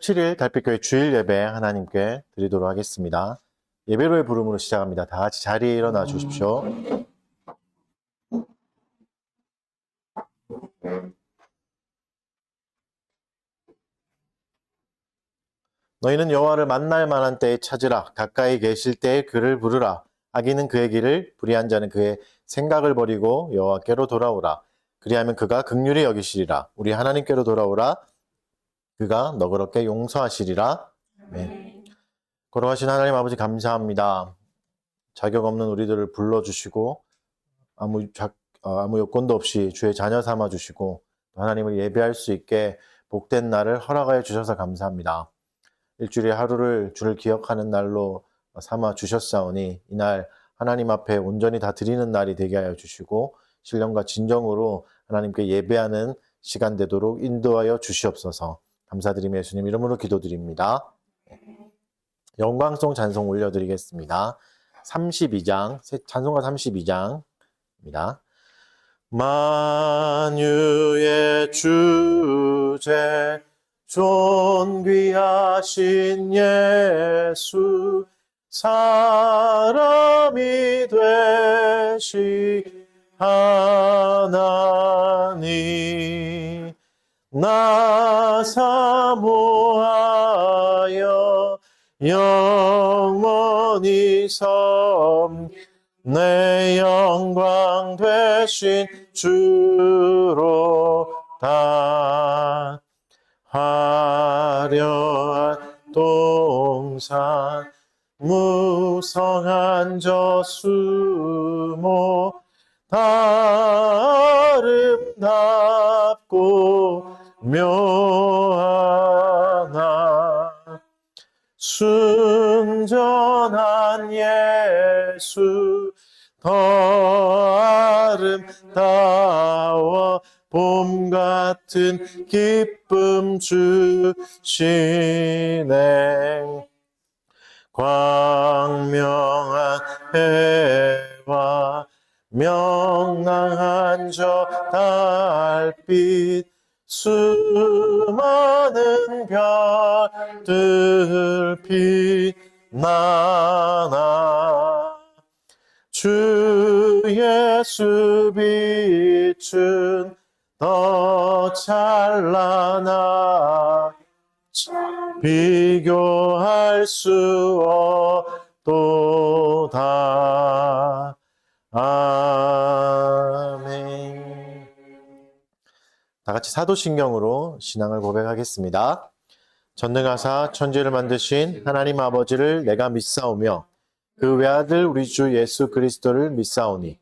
7일 달빛교회 주일 예배 하나님께 드리도록 하겠습니다. 예배로의 부름으로 시작합니다. 다 같이 자리에 일어나 주십시오. 너희는 여호와를 만날 만한 때에 찾으라. 가까이 계실 때에 그를 부르라. 악인은 그의 길을, 불의한 자는 그의 생각을 버리고 여호와께로 돌아오라. 그리하면 그가 긍휼히 여기시리라. 우리 하나님께로 돌아오라. 그가 너그럽게 용서하시리라. 네. 걸어가신 하나님 아버지 감사합니다. 자격 없는 우리들을 불러주시고 아무 요건도 없이 주의 자녀 삼아 주시고 하나님을 예배할 수 있게 복된 날을 허락하여 주셔서 감사합니다. 일주일의 하루를 주를 기억하는 날로 삼아 주셨사오니 이날 하나님 앞에 온전히 다 드리는 날이 되게 하여 주시고 신령과 진정으로 하나님께 예배하는 시간 되도록 인도하여 주시옵소서. 감사드리며 예수님 이름으로 기도드립니다. 영광송 찬송 올려드리겠습니다. 32장, 찬송가 32장입니다. 만유의 주제 존귀하신 예수 사람이 되시 하나님 나 사모하여 영원히 내 영광 되신 주로다. 화려한 동산 무성한 저수모 다 아름답고 묘하나 순전한 예수 더 아름다워 봄 같은 기쁨 주시네. 광명한 해와 명랑한 저 달빛 수많은 별들 빛나나 주 예수 빛은 더 찬란하 비교할 수 없도다. 아멘. 다 같이 사도신경으로 신앙을 고백하겠습니다. 전능하사 천지를 만드신 하나님 아버지를 내가 믿사오며 그 외아들 우리 주 예수 그리스도를 믿사오니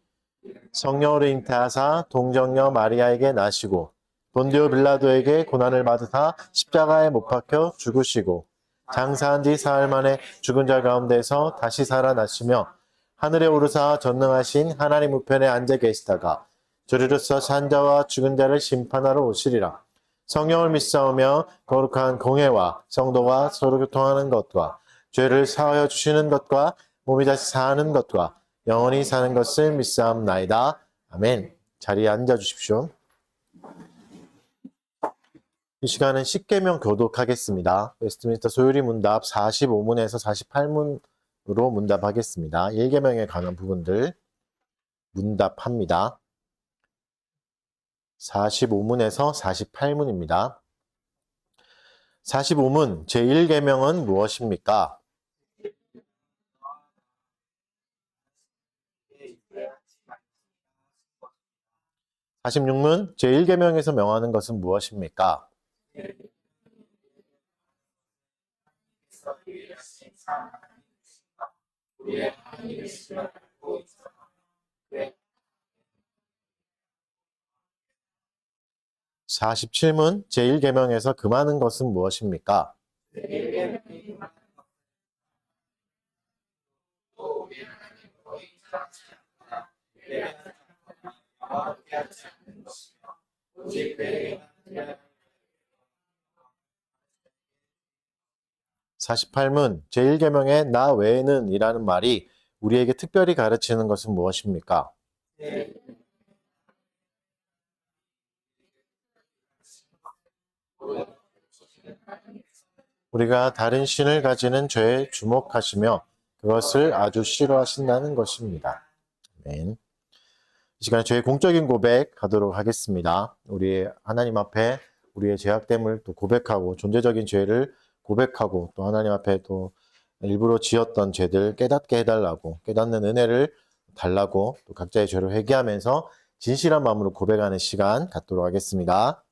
성령으로 잉태하사 동정녀 마리아에게 나시고 본디오 빌라도에게 고난을 받으사 십자가에 못 박혀 죽으시고 장사한 지 사흘 만에 죽은 자 가운데서 다시 살아나시며 하늘에 오르사 전능하신 하나님 우편에 앉아 계시다가 저리로서 산 자와 죽은 자를 심판하러 오시리라. 성령을 믿사오며 거룩한 공회와 성도가 서로 교통하는 것과 죄를 사하여 주시는 것과 몸이 다시 사는 것과 영원히 사는 것을 믿사옵나이다. 아멘. 자리에 앉아 주십시오. 이 시간은 십계명 교독하겠습니다. 웨스트민스터 소요리 문답 45문에서 48문으로 문답하겠습니다. 1계명에 관한 부분들 문답합니다. 45문에서 48문입니다. 45문 제1계명은 무엇입니까? (46문) 제1계명에서 명하는 것은 무엇입니까? (47문) 제1계명에서 금하는 것은 무엇입니까? (48문) 제1계명의 나 외에는 이라는 말이 우리에게 특별히 가르치는 것은 무엇입니까? 우리가 다른 신을 가지는 죄에 주목하시며 그것을 아주 싫어하신다는 것입니다. 아멘. 이 시간에 저희 공적인 고백 하도록 하겠습니다. 우리 하나님 앞에 우리의 죄악됨을 또 고백하고 존재적인 죄를 고백하고 또 하나님 앞에 또 일부러 지었던 죄들 깨닫게 해달라고 깨닫는 은혜를 달라고 또 각자의 죄를 회개하면서 진실한 마음으로 고백하는 시간 갖도록 하겠습니다.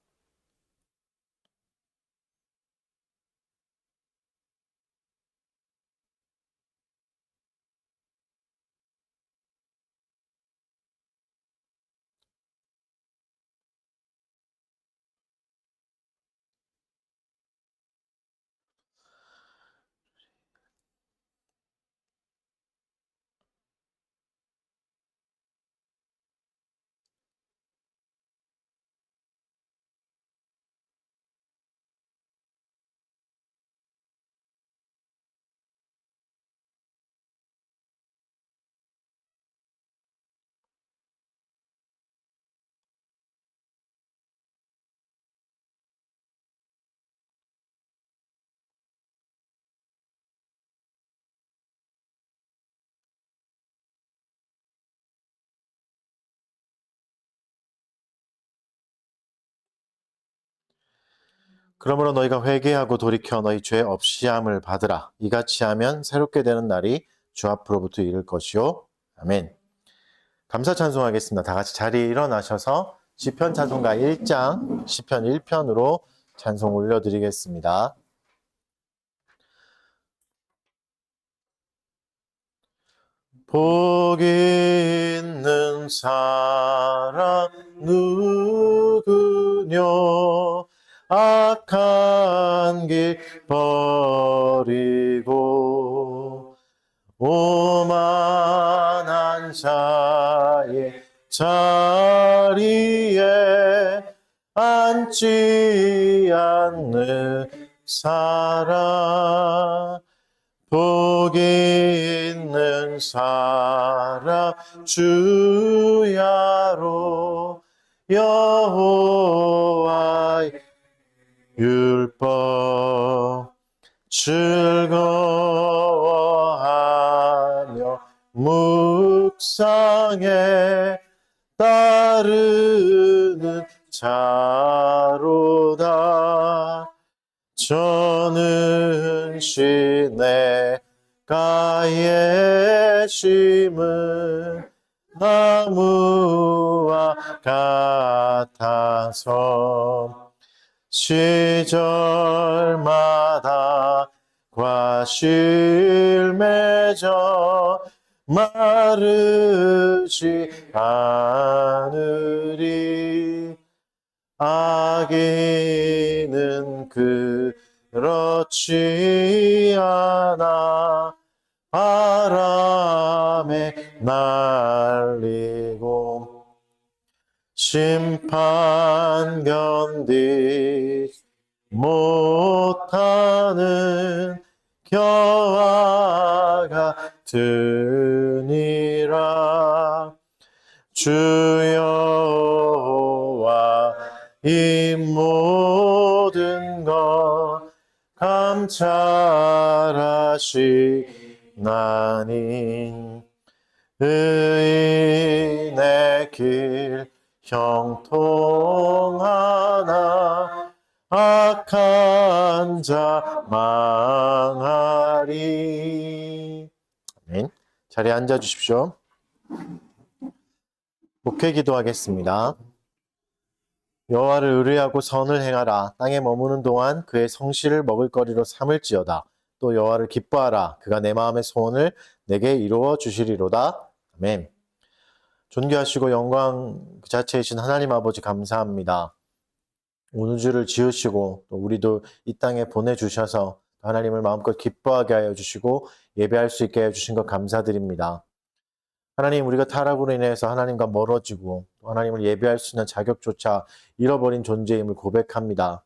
그러므로 너희가 회개하고 돌이켜 너희 죄 없이함을 받으라. 이같이 하면 새롭게 되는 날이 주 앞으로부터 이를 것이요. 아멘. 감사 찬송하겠습니다. 다 같이 자리에 일어나셔서 시편 찬송가 1장 시편 1편으로 찬송 올려드리겠습니다. 복 있는 사람 누구뇨 악한 길 버리고 오만한 자의 자리에 앉지 않는 사람 복 있는 사람 주야로 여호와의 율법 즐거워하며 묵상에 따르는 자로다. 저는 시내가에 심은 나무와 같아서 시절마다 과실 맺어 마르지 않으리. 악인은 그렇지 않아 바람에 날리고 심판 견디지 못하는 겨와 같으니라. 주 여호와 이 모든 것 감찰하시나니 의인의 길 형통하나 악한 자 망하리. 아멘. 자리에 앉아 주십시오. 목회 기도하겠습니다. 여호와를 의뢰하고 선을 행하라. 땅에 머무는 동안 그의 성실을 먹을거리로 삼을지어다. 또 여호와를 기뻐하라. 그가 내 마음의 소원을 내게 이루어 주시리로다. 아멘. 존귀하시고 영광 그 자체이신 하나님 아버지 감사합니다. 온 우주를 지으시고 또 우리도 이 땅에 보내주셔서 하나님을 마음껏 기뻐하게 하여 주시고 예배할 수 있게 해주신 것 감사드립니다. 하나님, 우리가 타락으로 인해서 하나님과 멀어지고 하나님을 예배할 수 있는 자격조차 잃어버린 존재임을 고백합니다.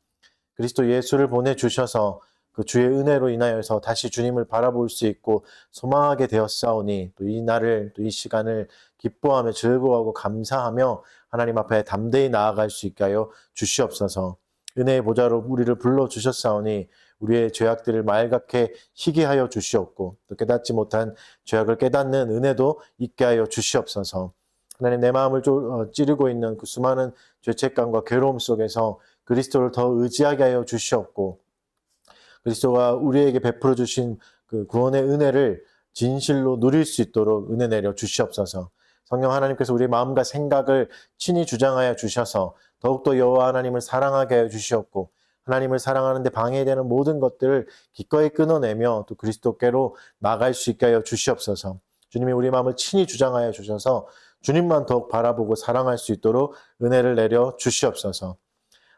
그리스도 예수를 보내주셔서 그 주의 은혜로 인하여서 다시 주님을 바라볼 수 있고 소망하게 되었사오니 또 이 날을 또 이 시간을 기뻐하며 즐거워하고 감사하며 하나님 앞에 담대히 나아갈 수 있게 하여 주시옵소서. 은혜의 보좌로 우리를 불러주셨사오니 우리의 죄악들을 말갛게 희게 하여 주시옵고 또 깨닫지 못한 죄악을 깨닫는 은혜도 있게 하여 주시옵소서. 하나님, 내 마음을 찌르고 있는 그 수많은 죄책감과 괴로움 속에서 그리스도를 더 의지하게 하여 주시옵고 그리스도가 우리에게 베풀어 주신 그 구원의 은혜를 진실로 누릴 수 있도록 은혜 내려 주시옵소서. 성령 하나님께서 우리의 마음과 생각을 친히 주장하여 주셔서 더욱더 여호와 하나님을 사랑하게 하여 주시옵고 하나님을 사랑하는 데 방해되는 모든 것들을 기꺼이 끊어내며 또 그리스도께로 나갈 수 있게 하여 주시옵소서. 주님이 우리 마음을 친히 주장하여 주셔서 주님만 더욱 바라보고 사랑할 수 있도록 은혜를 내려 주시옵소서.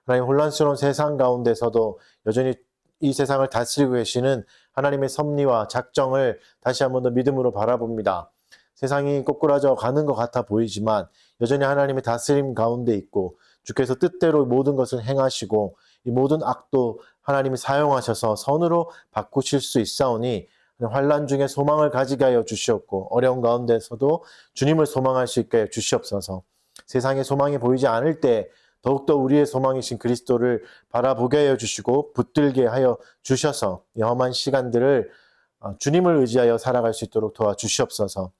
하나님, 혼란스러운 세상 가운데서도 여전히 이 세상을 다스리고 계시는 하나님의 섭리와 작정을 다시 한 번 더 믿음으로 바라봅니다. 세상이 꼬꾸라져 가는 것 같아 보이지만 여전히 하나님의 다스림 가운데 있고 주께서 뜻대로 모든 것을 행하시고 이 모든 악도 하나님이 사용하셔서 선으로 바꾸실 수 있사오니 환난 중에 소망을 가지게 하여 주시옵고 어려운 가운데서도 주님을 소망할 수 있게 하여 주시옵소서. 세상에 소망이 보이지 않을 때 더욱더 우리의 소망이신 그리스도를 바라보게 하여 주시고 붙들게 하여 주셔서 험한 시간들을 주님을 의지하여 살아갈 수 있도록 도와주시옵소서.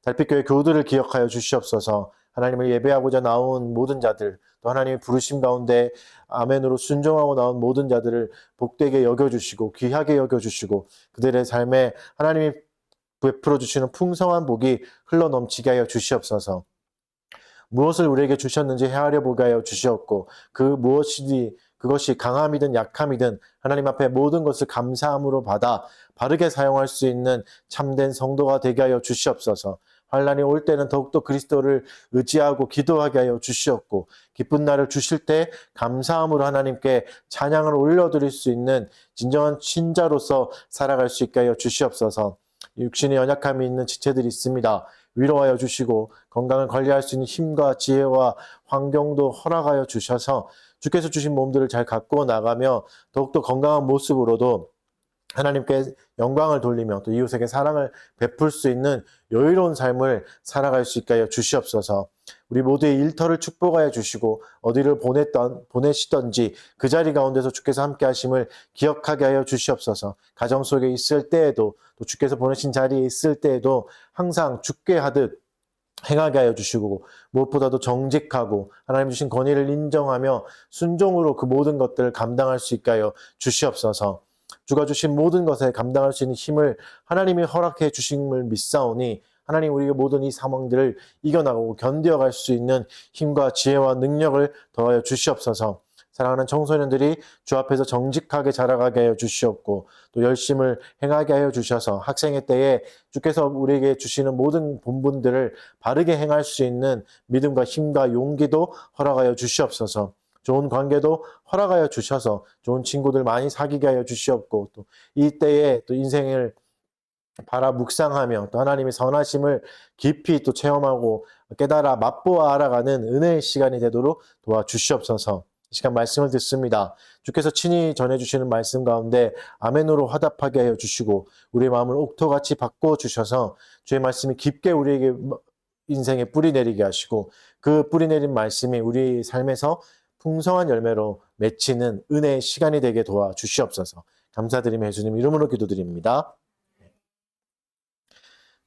달빛교회 교우들을 기억하여 주시옵소서. 하나님을 예배하고자 나온 모든 자들, 또 하나님의 부르심 가운데 아멘으로 순종하고 나온 모든 자들을 복되게 여겨주시고 귀하게 여겨주시고 그들의 삶에 하나님이 베풀어 주시는 풍성한 복이 흘러넘치게 하여 주시옵소서. 무엇을 우리에게 주셨는지 헤아려 보게 하여 주시옵고 그 무엇이든 그것이 강함이든 약함이든 하나님 앞에 모든 것을 감사함으로 받아 바르게 사용할 수 있는 참된 성도가 되게 하여 주시옵소서. 환난이 올 때는 더욱더 그리스도를 의지하고 기도하게 하여 주시옵고 기쁜 날을 주실 때 감사함으로 하나님께 찬양을 올려드릴 수 있는 진정한 신자로서 살아갈 수 있게 하여 주시옵소서. 육신의 연약함이 있는 지체들이 있습니다. 위로하여 주시고 건강을 관리할 수 있는 힘과 지혜와 환경도 허락하여 주셔서 주께서 주신 몸들을 잘 가꾸어 나가며 더욱더 건강한 모습으로도 하나님께 영광을 돌리며 또 이웃에게 사랑을 베풀 수 있는 여유로운 삶을 살아갈 수 있게 하여 주시옵소서. 우리 모두의 일터를 축복하여 주시고 어디를 보내시던지 그 자리 가운데서 주께서 함께 하심을 기억하게 하여 주시옵소서. 가정 속에 있을 때에도 또 주께서 보내신 자리에 있을 때에도 항상 주께 하듯 행하게 하여 주시고 무엇보다도 정직하고 하나님 주신 권위를 인정하며 순종으로 그 모든 것들을 감당할 수 있게 하여 주시옵소서. 주가 주신 모든 것에 감당할 수 있는 힘을 하나님이 허락해 주심을 믿사오니 하나님 우리가 모든 이 상황들을 이겨나가고 견뎌갈 수 있는 힘과 지혜와 능력을 더하여 주시옵소서. 사랑하는 청소년들이 주 앞에서 정직하게 자라가게 하여 주시옵고 또 열심을 행하게 하여 주셔서 학생의 때에 주께서 우리에게 주시는 모든 본분들을 바르게 행할 수 있는 믿음과 힘과 용기도 허락하여 주시옵소서. 좋은 관계도 허락하여 주셔서 좋은 친구들 많이 사귀게 하여 주시옵고 또 이때에 또 인생을 바라 묵상하며 또 하나님의 선하심을 깊이 또 체험하고 깨달아 맛보아 알아가는 은혜의 시간이 되도록 도와주시옵소서. 이 시간 말씀을 듣습니다. 주께서 친히 전해주시는 말씀 가운데 아멘으로 화답하게 하여 주시고 우리의 마음을 옥토같이 바꿔주셔서 주의 말씀이 깊게 우리에게 인생에 뿌리 내리게 하시고 그 뿌리 내린 말씀이 우리 삶에서 풍성한 열매로 맺히는 은혜의 시간이 되게 도와주시옵소서. 감사드리며 예수님 이름으로 기도드립니다.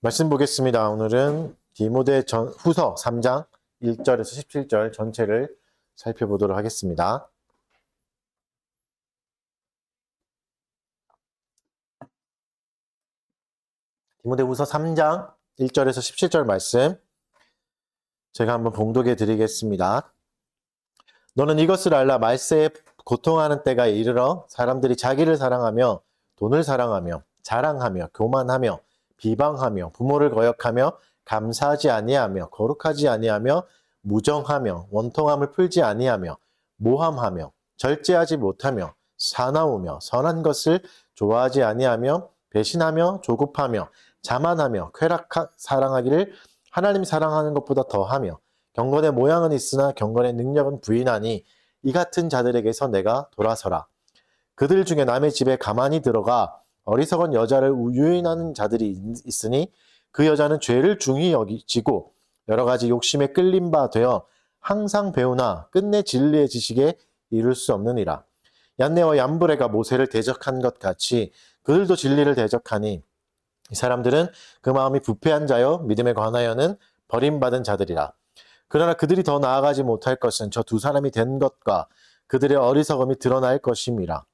말씀 보겠습니다. 오늘은 디모데후서 3장 1절에서 17절 전체를 살펴보도록 하겠습니다. 디모데후서 3장 1절에서 17절 말씀 제가 한번 봉독해 드리겠습니다. 너는 이것을 알라. 말세에 고통하는 때가 이르러 사람들이 자기를 사랑하며 돈을 사랑하며 자랑하며 교만하며 비방하며 부모를 거역하며 감사하지 아니하며 거룩하지 아니하며 무정하며 원통함을 풀지 아니하며 모함하며 절제하지 못하며 사나우며 선한 것을 좋아하지 아니하며 배신하며 조급하며 자만하며 사랑하기를 하나님 사랑하는 것보다 더하며 경건의 모양은 있으나 경건의 능력은 부인하니 이 같은 자들에게서 내가 돌아서라. 그들 중에 남의 집에 가만히 들어가 어리석은 여자를 유인하는 자들이 있으니 그 여자는 죄를 중히 여기지고 여러 가지 욕심에 끌린 바 되어 항상 배우나 끝내 진리의 지식에 이룰 수 없느니라. 얀네와 얀브레가 모세를 대적한 것 같이 그들도 진리를 대적하니 이 사람들은 그 마음이 부패한 자여 믿음에 관하여는 버림받은 자들이라. 그러나 그들이 더 나아가지 못할 것은 저 두 사람이 된 것과 그들의 어리석음이 드러날 것임이라.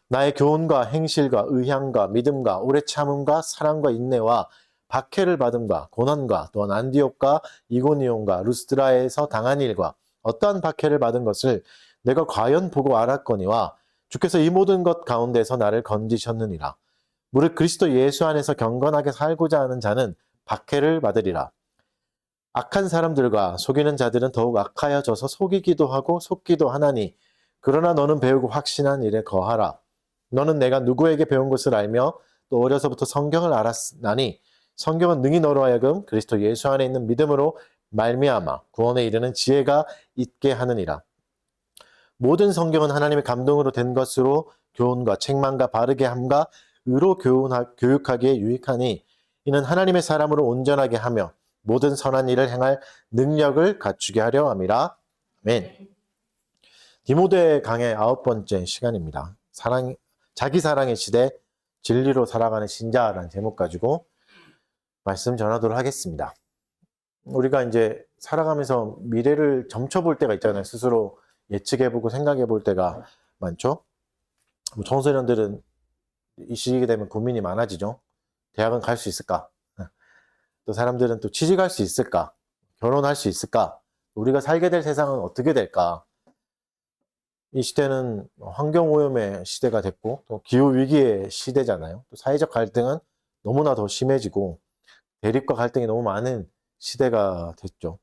나의 교훈과 행실과 의향과 믿음과 오래 참음과 사랑과 인내와 박해를 받음과 고난과 또한 안디옥과 이고니온과 루스드라에서 당한 일과 어떠한 박해를 받은 것을 내가 과연 보고 알았거니와 주께서 이 모든 것 가운데서 나를 건지셨느니라. 무릇 그리스도 예수 안에서 경건하게 살고자 하는 자는 박해를 받으리라. 악한 사람들과 속이는 자들은 더욱 악하여져서 속이기도 하고 속기도 하나니 그러나 너는 배우고 확신한 일에 거하라. 너는 내가 누구에게 배운 것을 알며 또 어려서부터 성경을 알았나니 성경은 능히 너로 하여금 그리스도 예수 안에 있는 믿음으로 말미암아 구원에 이르는 지혜가 있게 하느니라. 모든 성경은 하나님의 감동으로 된 것으로 교훈과 책망과 바르게 함과 의로 교육하기에 유익하니 이는 하나님의 사람으로 온전하게 하며 모든 선한 일을 행할 능력을 갖추게 하려 함이라. 아멘. 디모데 강의 9번째 시간입니다. 자기 사랑의 시대, 진리로 살아가는 신자라는 제목 가지고 말씀 전하도록 하겠습니다. 우리가 이제 살아가면서 미래를 점쳐볼 때가 있잖아요. 스스로 예측해보고 생각해볼 때가 많죠. 청소년들은 이 시기가 되면 고민이 많아지죠. 대학은 갈 수 있을까? 또 사람들은 또 취직할 수 있을까? 결혼할 수 있을까? 우리가 살게 될 세상은 어떻게 될까? 이 시대는 환경오염의 시대가 됐고 또 기후위기의 시대잖아요. 또 사회적 갈등은 너무나 더 심해지고 대립과 갈등이 너무 많은 시대가 됐죠.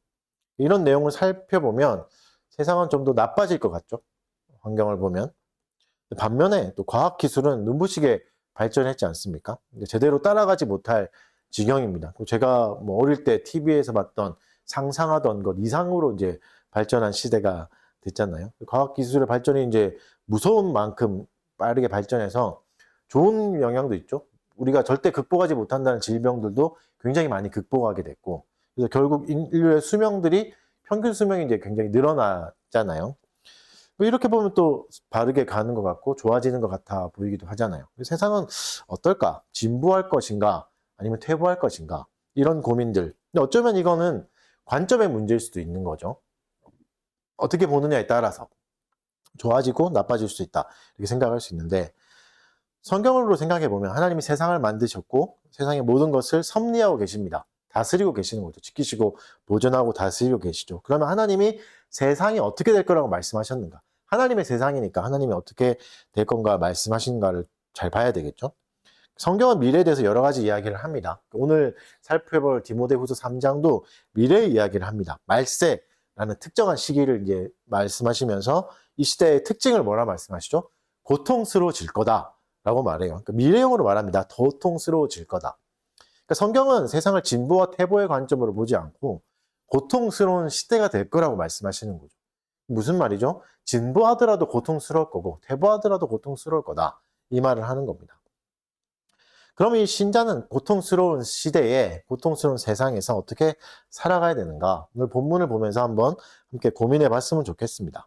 이런 내용을 살펴보면 세상은 좀 더 나빠질 것 같죠. 환경을 보면. 반면에 또 과학기술은 눈부시게 발전했지 않습니까? 제대로 따라가지 못할 지경입니다. 제가 뭐 어릴 때 TV에서 봤던 상상하던 것 이상으로 이제 발전한 시대가 됐잖아요. 과학기술의 발전이 이제 무서운 만큼 빠르게 발전해서 좋은 영향도 있죠. 우리가 절대 극복하지 못한다는 질병들도 굉장히 많이 극복하게 됐고, 그래서 결국 인류의 수명들이 평균 수명이 이제 굉장히 늘어났잖아요. 이렇게 보면 또 바르게 가는 것 같고 좋아지는 것 같아 보이기도 하잖아요. 세상은 어떨까? 진보할 것인가? 아니면 퇴보할 것인가? 이런 고민들. 근데 어쩌면 이거는 관점의 문제일 수도 있는 거죠. 어떻게 보느냐에 따라서 좋아지고 나빠질 수 있다. 이렇게 생각할 수 있는데 성경으로 생각해 보면 하나님이 세상을 만드셨고 세상의 모든 것을 섭리하고 계십니다. 다스리고 계시는 거죠. 지키시고 보존하고 다스리고 계시죠. 그러면 하나님이 세상이 어떻게 될 거라고 말씀하셨는가? 하나님의 세상이니까 하나님이 어떻게 될 건가 말씀하신가를 잘 봐야 되겠죠. 성경은 미래에 대해서 여러 가지 이야기를 합니다. 오늘 살펴볼 디모데후서 3장도 미래의 이야기를 합니다. 말세라는 특정한 시기를 이제 말씀하시면서 이 시대의 특징을 뭐라 말씀하시죠? 고통스러워질 거다라고 말해요. 그러니까 미래형으로 말합니다. 더 고통스러워질 거다. 그러니까 성경은 세상을 진보와 퇴보의 관점으로 보지 않고 고통스러운 시대가 될 거라고 말씀하시는 거죠. 무슨 말이죠? 진보하더라도 고통스러울 거고 퇴보하더라도 고통스러울 거다. 이 말을 하는 겁니다. 그럼 이 신자는 고통스러운 시대에 고통스러운 세상에서 어떻게 살아가야 되는가? 오늘 본문을 보면서 한번 함께 고민해 봤으면 좋겠습니다.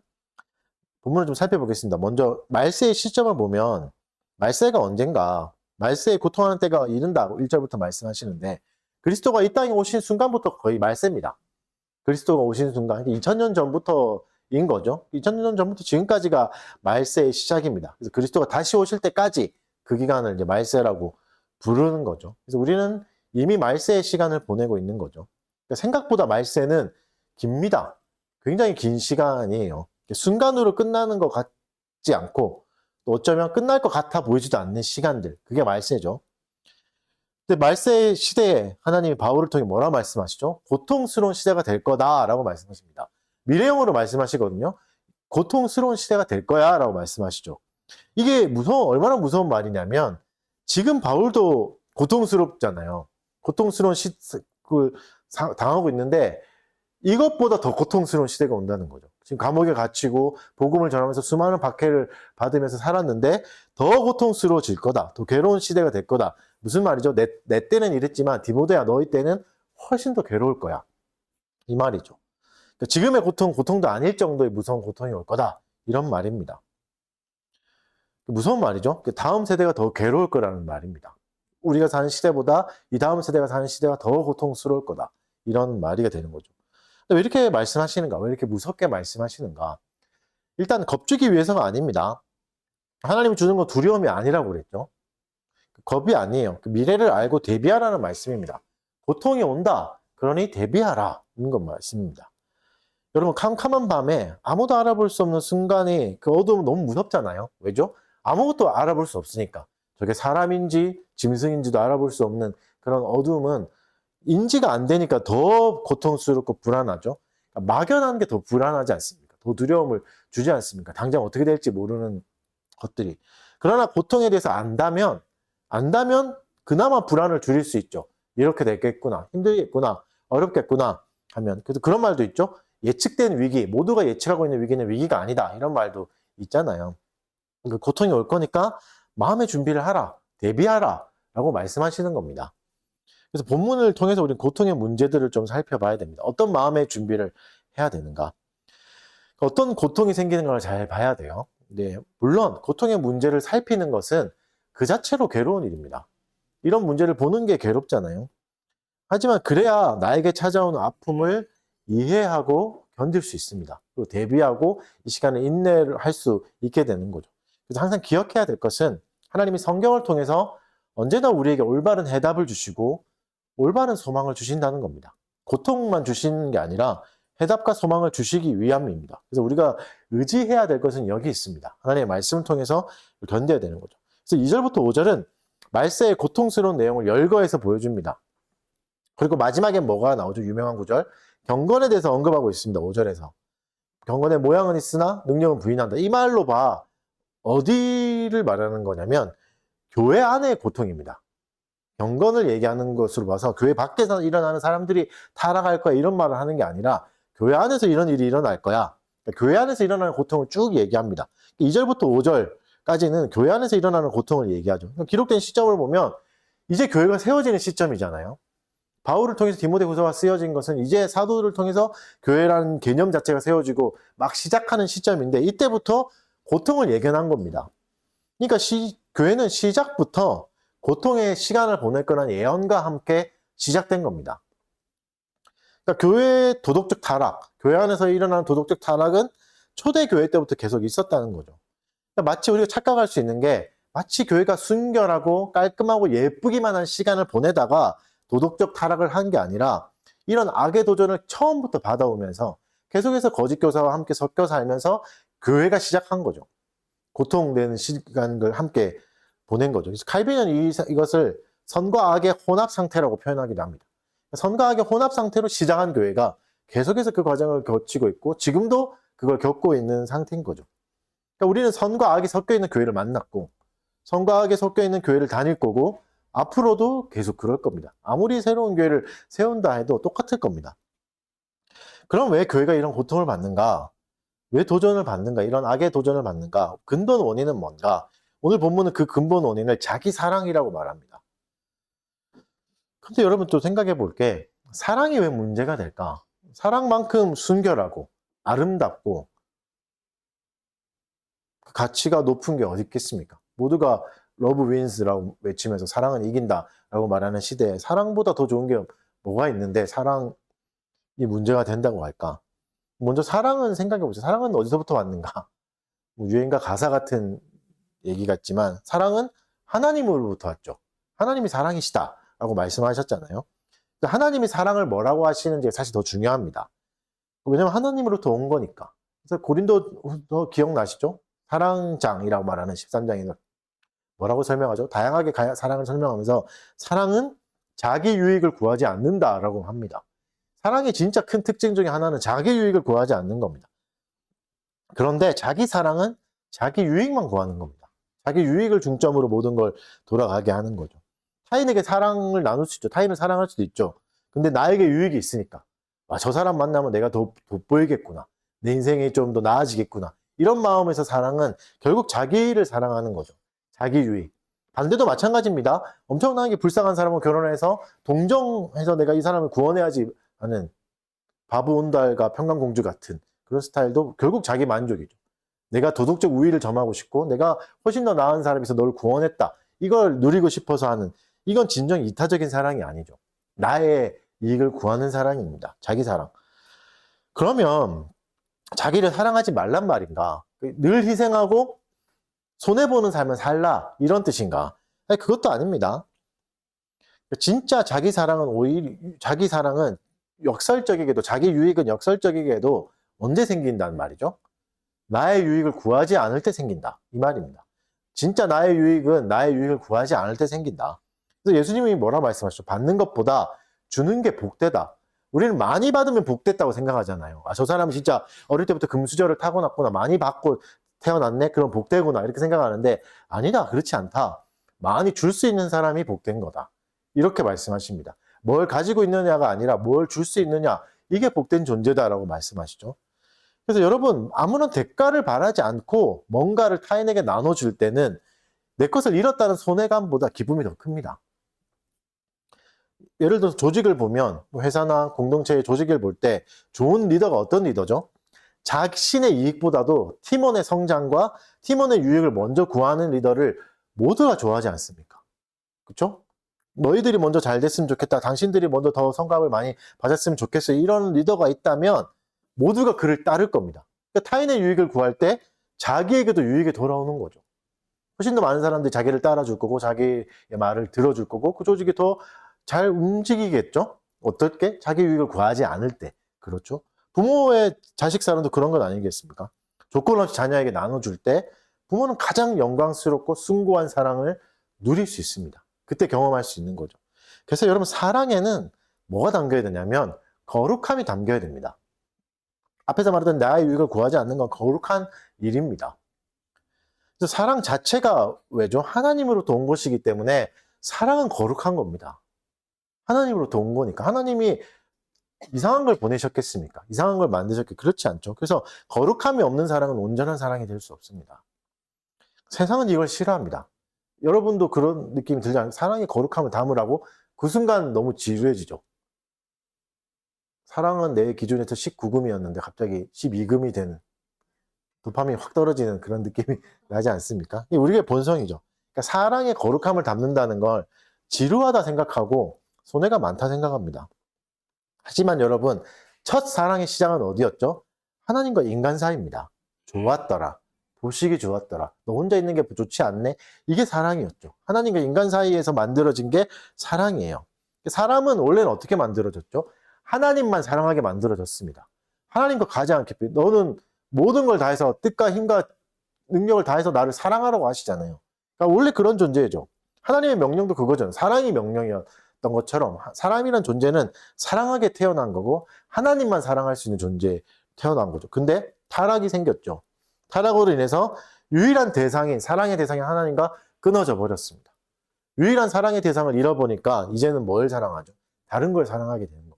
본문을 좀 살펴보겠습니다. 먼저 말세의 시점을 보면 말세가 언젠가? 말세에 고통하는 때가 이른다고 1절부터 말씀하시는데 그리스도가 이 땅에 오신 순간부터 거의 말세입니다. 그리스도가 오신 순간 2000년 전부터인 거죠. 2000년 전부터 지금까지가 말세의 시작입니다. 그래서 그리스도가 다시 오실 때까지 그 기간을 이제 말세라고 부르는 거죠. 그래서 우리는 이미 말세의 시간을 보내고 있는 거죠. 그러니까 생각보다 말세는 깁니다. 굉장히 긴 시간이에요. 순간으로 끝나는 것 같지 않고 또 어쩌면 끝날 것 같아 보이지도 않는 시간들. 그게 말세죠. 근데 말세 시대에 하나님이 바울을 통해 뭐라 말씀하시죠? 고통스러운 시대가 될 거다라고 말씀하십니다. 미래형으로 말씀하시거든요. 고통스러운 시대가 될 거야라고 말씀하시죠. 이게 얼마나 무서운 말이냐면 지금 바울도 고통스럽잖아요. 고통스러운 당하고 있는데 이것보다 더 고통스러운 시대가 온다는 거죠. 지금 감옥에 갇히고 복음을 전하면서 수많은 박해를 받으면서 살았는데 더 고통스러워질 거다. 더 괴로운 시대가 될 거다. 무슨 말이죠? 내 때는 이랬지만 디모데야 너희 때는 훨씬 더 괴로울 거야. 이 말이죠. 그러니까 지금의 고통도 아닐 정도의 무서운 고통이 올 거다. 이런 말입니다. 무서운 말이죠. 다음 세대가 더 괴로울 거라는 말입니다. 우리가 사는 시대보다 이 다음 세대가 사는 시대가 더 고통스러울 거다. 이런 말이 되는 거죠. 왜 이렇게 말씀하시는가? 왜 이렇게 무섭게 말씀하시는가? 일단 겁주기 위해서가 아닙니다. 하나님이 주는 건 두려움이 아니라고 그랬죠. 겁이 아니에요. 미래를 알고 대비하라는 말씀입니다. 고통이 온다. 그러니 대비하라. 이런 건 말씀입니다. 여러분, 캄캄한 밤에 아무도 알아볼 수 없는 순간에 그 어두움은 너무 무섭잖아요. 왜죠? 아무것도 알아볼 수 없으니까. 저게 사람인지 짐승인지도 알아볼 수 없는 그런 어두움은 인지가 안 되니까 더 고통스럽고 불안하죠. 막연한 게 더 불안하지 않습니까? 더 두려움을 주지 않습니까? 당장 어떻게 될지 모르는 것들이. 그러나 고통에 대해서 안다면 그나마 불안을 줄일 수 있죠. 이렇게 되겠구나, 힘들겠구나, 어렵겠구나 하면. 그래서 그런 말도 있죠. 예측된 위기, 모두가 예측하고 있는 위기는 위기가 아니다. 이런 말도 있잖아요. 고통이 올 거니까 마음의 준비를 하라, 대비하라 라고 말씀하시는 겁니다. 그래서 본문을 통해서 우리는 고통의 문제들을 좀 살펴봐야 됩니다. 어떤 마음의 준비를 해야 되는가? 어떤 고통이 생기는 걸 잘 봐야 돼요. 네, 물론 고통의 문제를 살피는 것은 그 자체로 괴로운 일입니다. 이런 문제를 보는 게 괴롭잖아요. 하지만 그래야 나에게 찾아오는 아픔을 이해하고 견딜 수 있습니다. 그리고 대비하고 이 시간에 인내를 할 수 있게 되는 거죠. 그래서 항상 기억해야 될 것은 하나님이 성경을 통해서 언제나 우리에게 올바른 해답을 주시고 올바른 소망을 주신다는 겁니다. 고통만 주시는 게 아니라 해답과 소망을 주시기 위함입니다. 그래서 우리가 의지해야 될 것은 여기 있습니다. 하나님의 말씀을 통해서 견뎌야 되는 거죠. 그래서 2절부터 5절은 말세의 고통스러운 내용을 열거해서 보여줍니다. 그리고 마지막에 뭐가 나오죠? 유명한 구절. 경건에 대해서 언급하고 있습니다. 5절에서. 경건의 모양은 있으나 능력은 부인한다. 이 말로 봐. 어디를 말하는 거냐면 교회 안의 고통입니다. 경건을 얘기하는 것으로 봐서 교회 밖에서 일어나는 사람들이 타락할 거야 이런 말을 하는 게 아니라 교회 안에서 이런 일이 일어날 거야. 그러니까 교회 안에서 일어나는 고통을 쭉 얘기합니다. 2절부터 5절까지는 교회 안에서 일어나는 고통을 얘기하죠. 그러니까 기록된 시점을 보면 이제 교회가 세워지는 시점이잖아요. 바울을 통해서 디모데후서가 쓰여진 것은 이제 사도들을 통해서 교회라는 개념 자체가 세워지고 막 시작하는 시점인데 이때부터 고통을 예견한 겁니다. 그러니까 교회는 시작부터 고통의 시간을 보낼 거라는 예언과 함께 시작된 겁니다. 그러니까 교회의 도덕적 타락, 교회 안에서 일어나는 도덕적 타락은 초대교회 때부터 계속 있었다는 거죠. 그러니까 마치 우리가 착각할 수 있는 게 마치 교회가 순결하고 깔끔하고 예쁘기만 한 시간을 보내다가 도덕적 타락을 한 게 아니라 이런 악의 도전을 처음부터 받아오면서 계속해서 거짓 교사와 함께 섞여 살면서 교회가 시작한 거죠. 고통되는 시간을 함께 보낸 거죠. 그래서 칼빈은 이것을 선과 악의 혼합 상태라고 표현하기도 합니다. 선과 악의 혼합 상태로 시작한 교회가 계속해서 그 과정을 거치고 있고 지금도 그걸 겪고 있는 상태인 거죠. 그러니까 우리는 선과 악이 섞여 있는 교회를 만났고 선과 악이 섞여 있는 교회를 다닐 거고 앞으로도 계속 그럴 겁니다. 아무리 새로운 교회를 세운다 해도 똑같을 겁니다. 그럼 왜 교회가 이런 고통을 받는가? 왜 도전을 받는가? 이런 악의 도전을 받는가? 근본 원인은 뭔가? 오늘 본문은 그 근본 원인을 자기 사랑이라고 말합니다. 근데 여러분 또 생각해 볼게 사랑이 왜 문제가 될까? 사랑만큼 순결하고 아름답고 가치가 높은 게 어디 있겠습니까? 모두가 러브 윈스라고 외치면서 사랑은 이긴다라고 말하는 시대에 사랑보다 더 좋은 게 뭐가 있는데 사랑이 문제가 된다고 할까? 먼저 사랑은 생각해 보세요. 사랑은 어디서부터 왔는가? 유행가 가사 같은 얘기 같지만 사랑은 하나님으로부터 왔죠. 하나님이 사랑이시다라고 말씀하셨잖아요. 하나님이 사랑을 뭐라고 하시는지 사실 더 중요합니다. 왜냐하면 하나님으로부터 온 거니까. 그래서 고린도 기억나시죠? 사랑장이라고 말하는 13장에는 뭐라고 설명하죠? 다양하게 사랑을 설명하면서 사랑은 자기 유익을 구하지 않는다라고 합니다. 사랑의 진짜 큰 특징 중에 하나는 자기 유익을 구하지 않는 겁니다. 그런데 자기 사랑은 자기 유익만 구하는 겁니다. 자기 유익을 중점으로 모든 걸 돌아가게 하는 거죠. 타인에게 사랑을 나눌 수 있죠. 타인을 사랑할 수도 있죠. 근데 나에게 유익이 있으니까 저 사람 만나면 내가 더 돋보이겠구나. 내 인생이 좀 더 나아지겠구나. 이런 마음에서 사랑은 결국 자기를 사랑하는 거죠. 자기 유익. 반대도 마찬가지입니다. 엄청나게 불쌍한 사람과 결혼해서 동정해서 내가 이 사람을 구원해야지 하는 바보 온달과 평강공주 같은 그런 스타일도 결국 자기 만족이죠. 내가 도덕적 우위를 점하고 싶고 내가 훨씬 더 나은 사람에서 널 구원했다. 이걸 누리고 싶어서 하는, 이건 진정 이타적인 사랑이 아니죠. 나의 이익을 구하는 사랑입니다. 자기 사랑. 그러면 자기를 사랑하지 말란 말인가? 늘 희생하고 손해보는 삶을 살라, 이런 뜻인가? 아니, 그것도 아닙니다. 진짜 자기 사랑은 자기 사랑은 역설적이게도, 자기 유익은 역설적이게도 언제 생긴다는 말이죠? 나의 유익을 구하지 않을 때 생긴다, 이 말입니다. 진짜 나의 유익은 나의 유익을 구하지 않을 때 생긴다. 그래서 예수님이 뭐라 말씀하셨죠? 받는 것보다 주는 게 복되다. 우리는 많이 받으면 복됐다고 생각하잖아요. 아, 저 사람은 진짜 어릴 때부터 금수저를 타고났구나, 많이 받고 태어났네, 그럼 복되구나, 이렇게 생각하는데 아니다, 그렇지 않다. 많이 줄 수 있는 사람이 복된 거다, 이렇게 말씀하십니다. 뭘 가지고 있느냐가 아니라 뭘 줄 수 있느냐, 이게 복된 존재다라고 말씀하시죠. 그래서 여러분, 아무런 대가를 바라지 않고 뭔가를 타인에게 나눠줄 때는 내 것을 잃었다는 손해감보다 기쁨이 더 큽니다. 예를 들어서 조직을 보면, 회사나 공동체의 조직을 볼 때 좋은 리더가 어떤 리더죠? 자신의 이익보다도 팀원의 성장과 팀원의 유익을 먼저 구하는 리더를 모두가 좋아하지 않습니까? 그렇죠? 너희들이 먼저 잘 됐으면 좋겠다, 당신들이 먼저 더 성과를 많이 받았으면 좋겠어, 이런 리더가 있다면 모두가 그를 따를 겁니다. 그러니까 타인의 유익을 구할 때 자기에게도 유익이 돌아오는 거죠. 훨씬 더 많은 사람들이 자기를 따라줄 거고 자기의 말을 들어줄 거고 그 조직이 더 잘 움직이겠죠? 어떻게? 자기 유익을 구하지 않을 때. 그렇죠? 부모의 자식 사랑도 그런 건 아니겠습니까? 조건 없이 자녀에게 나눠줄 때 부모는 가장 영광스럽고 숭고한 사랑을 누릴 수 있습니다. 그때 경험할 수 있는 거죠. 그래서 여러분, 사랑에는 뭐가 담겨야 되냐면 거룩함이 담겨야 됩니다. 앞에서 말했던 나의 유익을 구하지 않는 건 거룩한 일입니다. 그래서 사랑 자체가 왜죠? 하나님으로부터 온 것이기 때문에 사랑은 거룩한 겁니다. 하나님으로부터 온 거니까. 하나님이 이상한 걸 보내셨겠습니까? 이상한 걸 만드셨겠? 그렇지 않죠. 그래서 거룩함이 없는 사랑은 온전한 사랑이 될 수 없습니다. 세상은 이걸 싫어합니다. 여러분도 그런 느낌이 들지 않아요? 사랑이 거룩함을 담으라고? 그 순간 너무 지루해지죠. 사랑은 내 기준에서 19금이었는데 갑자기 12금이 되는, 도파민이 확 떨어지는 그런 느낌이 나지 않습니까? 이게 우리의 본성이죠. 그러니까 사랑의 거룩함을 담는다는 걸 지루하다 생각하고 손해가 많다 생각합니다. 하지만 여러분, 첫 사랑의 시작은 어디였죠? 하나님과 인간 사이입니다. 좋았더라, 보시기 좋았더라, 너 혼자 있는 게 좋지 않네, 이게 사랑이었죠. 하나님과 인간 사이에서 만들어진 게 사랑이에요. 사람은 원래는 어떻게 만들어졌죠? 하나님만 사랑하게 만들어졌습니다. 하나님과 가장 깊이, 너는 모든 걸 다해서 뜻과 힘과 능력을 다해서 나를 사랑하라고 하시잖아요. 그러니까 원래 그런 존재죠. 하나님의 명령도 그거죠. 사랑이 명령이었던 것처럼 사람이란 존재는 사랑하게 태어난 거고 하나님만 사랑할 수 있는 존재에 태어난 거죠. 근데 타락이 생겼죠. 타락으로 인해서 유일한 대상인, 사랑의 대상인 하나님과 끊어져 버렸습니다. 유일한 사랑의 대상을 잃어보니까 이제는 뭘 사랑하죠? 다른 걸 사랑하게 되는 겁니다.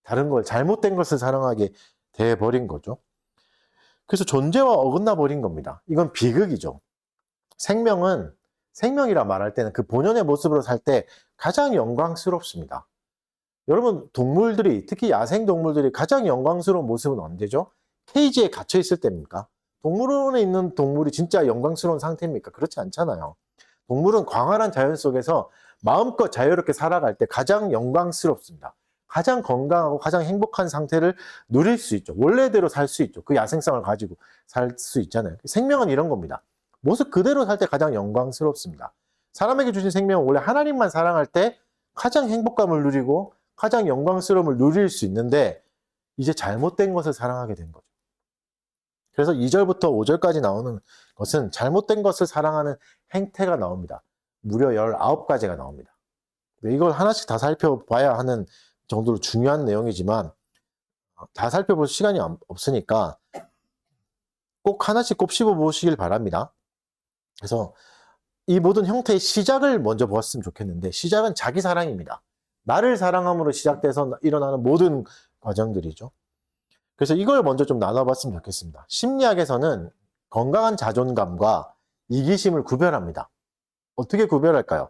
다른 걸, 잘못된 것을 사랑하게 돼버린 거죠. 그래서 존재와 어긋나 버린 겁니다. 이건 비극이죠. 생명은, 생명이라 말할 때는 그 본연의 모습으로 살 때 가장 영광스럽습니다. 여러분, 동물들이, 특히 야생 동물들이 가장 영광스러운 모습은 언제죠? 케이지에 갇혀 있을 때입니까? 동물원에 있는 동물이 진짜 영광스러운 상태입니까? 그렇지 않잖아요. 동물은 광활한 자연 속에서 마음껏 자유롭게 살아갈 때 가장 영광스럽습니다. 가장 건강하고 가장 행복한 상태를 누릴 수 있죠. 원래대로 살 수 있죠. 그 야생성을 가지고 살 수 있잖아요. 생명은 이런 겁니다. 모습 그대로 살 때 가장 영광스럽습니다. 사람에게 주신 생명은 원래 하나님만 사랑할 때 가장 행복감을 누리고 가장 영광스러움을 누릴 수 있는데 이제 잘못된 것을 사랑하게 된 거죠. 그래서 2절부터 5절까지 나오는 것은 잘못된 것을 사랑하는 행태가 나옵니다. 무려 19가지가 나옵니다. 이걸 하나씩 다 살펴봐야 하는 정도로 중요한 내용이지만 다 살펴볼 시간이 없으니까 꼭 하나씩 꼽씹어 보시길 바랍니다. 그래서 이 모든 형태의 시작을 먼저 보았으면 좋겠는데, 시작은 자기 사랑입니다. 나를 사랑함으로 시작돼서 일어나는 모든 과정들이죠. 그래서 이걸 먼저 좀 나눠봤으면 좋겠습니다. 심리학에서는 건강한 자존감과 이기심을 구별합니다. 어떻게 구별할까요?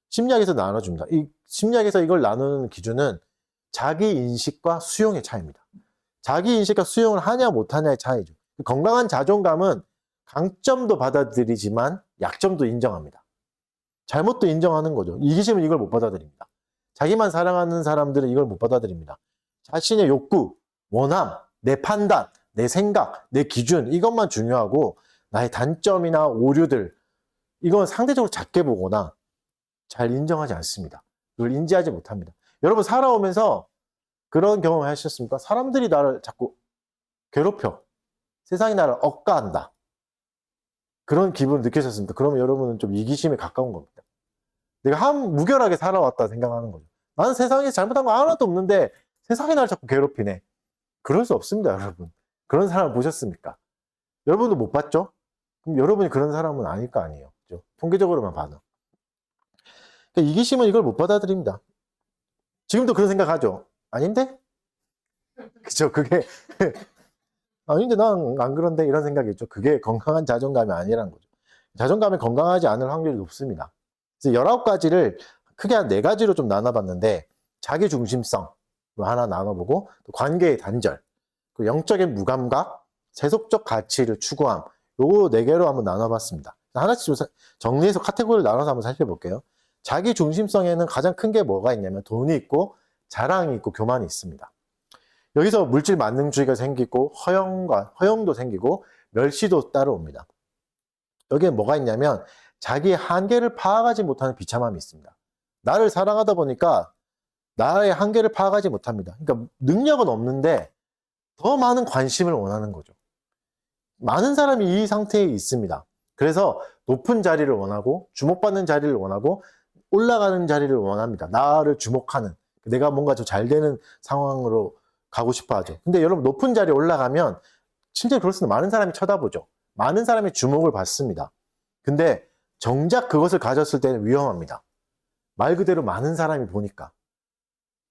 심리학에서 나눠줍니다. 이 심리학에서 이걸 나누는 기준은 자기 인식과 수용의 차이입니다. 자기 인식과 수용을 하냐 못하냐의 차이죠. 건강한 자존감은 강점도 받아들이지만 약점도 인정합니다. 잘못도 인정하는 거죠. 이기심은 이걸 못 받아들입니다. 자기만 사랑하는 사람들은 이걸 못 받아들입니다. 자신의 욕구, 원함, 내 판단, 내 생각, 내 기준 이것만 중요하고 나의 단점이나 오류들 이건 상대적으로 작게 보거나 잘 인정하지 않습니다. 이걸 인지하지 못합니다. 여러분 살아오면서 그런 경험 하셨습니까? 사람들이 나를 자꾸 괴롭혀. 세상이 나를 억까한다. 그런 기분 느끼셨습니까? 그러면 여러분은 좀 이기심에 가까운 겁니다. 내가 무결하게 살아왔다 생각하는 거죠. 나는 세상에 잘못한 거 하나도 없는데 세상이 나를 자꾸 괴롭히네. 그럴 수 없습니다, 여러분. 그런 사람 보셨습니까? 여러분도 못 봤죠? 그럼 여러분이 그런 사람은 아닐 거 아니에요. 그죠? 통계적으로만 봐도. 그러니까 이기심은 이걸 못 받아들입니다. 지금도 그런 생각하죠? 아닌데? 그죠? 그게 아닌데 난 안 그런데 이런 생각이 있죠. 그게 건강한 자존감이 아니라는 거죠. 자존감이 건강하지 않을 확률이 높습니다. 그래서 19가지를 크게 한 4가지로 좀 나눠봤는데 자기중심성으로 하나 나눠보고 또 관계의 단절, 그 영적인 무감각, 세속적 가치를 추구함 요거 4개로 한번 나눠봤습니다. 하나씩 좀 정리해서 카테고리를 나눠서 한번 살펴볼게요. 자기중심성에는 가장 큰 게 뭐가 있냐면 돈이 있고 자랑이 있고 교만이 있습니다. 여기서 물질 만능주의가 생기고 허영도 생기고 멸시도 따라옵니다. 여기에 뭐가 있냐면 자기의 한계를 파악하지 못하는 비참함이 있습니다. 나를 사랑하다 보니까 나의 한계를 파악하지 못합니다. 그러니까 능력은 없는데 더 많은 관심을 원하는 거죠. 많은 사람이 이 상태에 있습니다. 그래서 높은 자리를 원하고 주목받는 자리를 원하고 올라가는 자리를 원합니다. 나를 주목하는 내가 뭔가 좀 잘 되는 상황으로 가고 싶어 하죠. 근데 여러분 높은 자리에 올라가면 진짜 그렇습니다. 많은 사람이 쳐다보죠. 많은 사람이 주목을 받습니다. 근데 정작 그것을 가졌을 때는 위험합니다. 말 그대로 많은 사람이 보니까.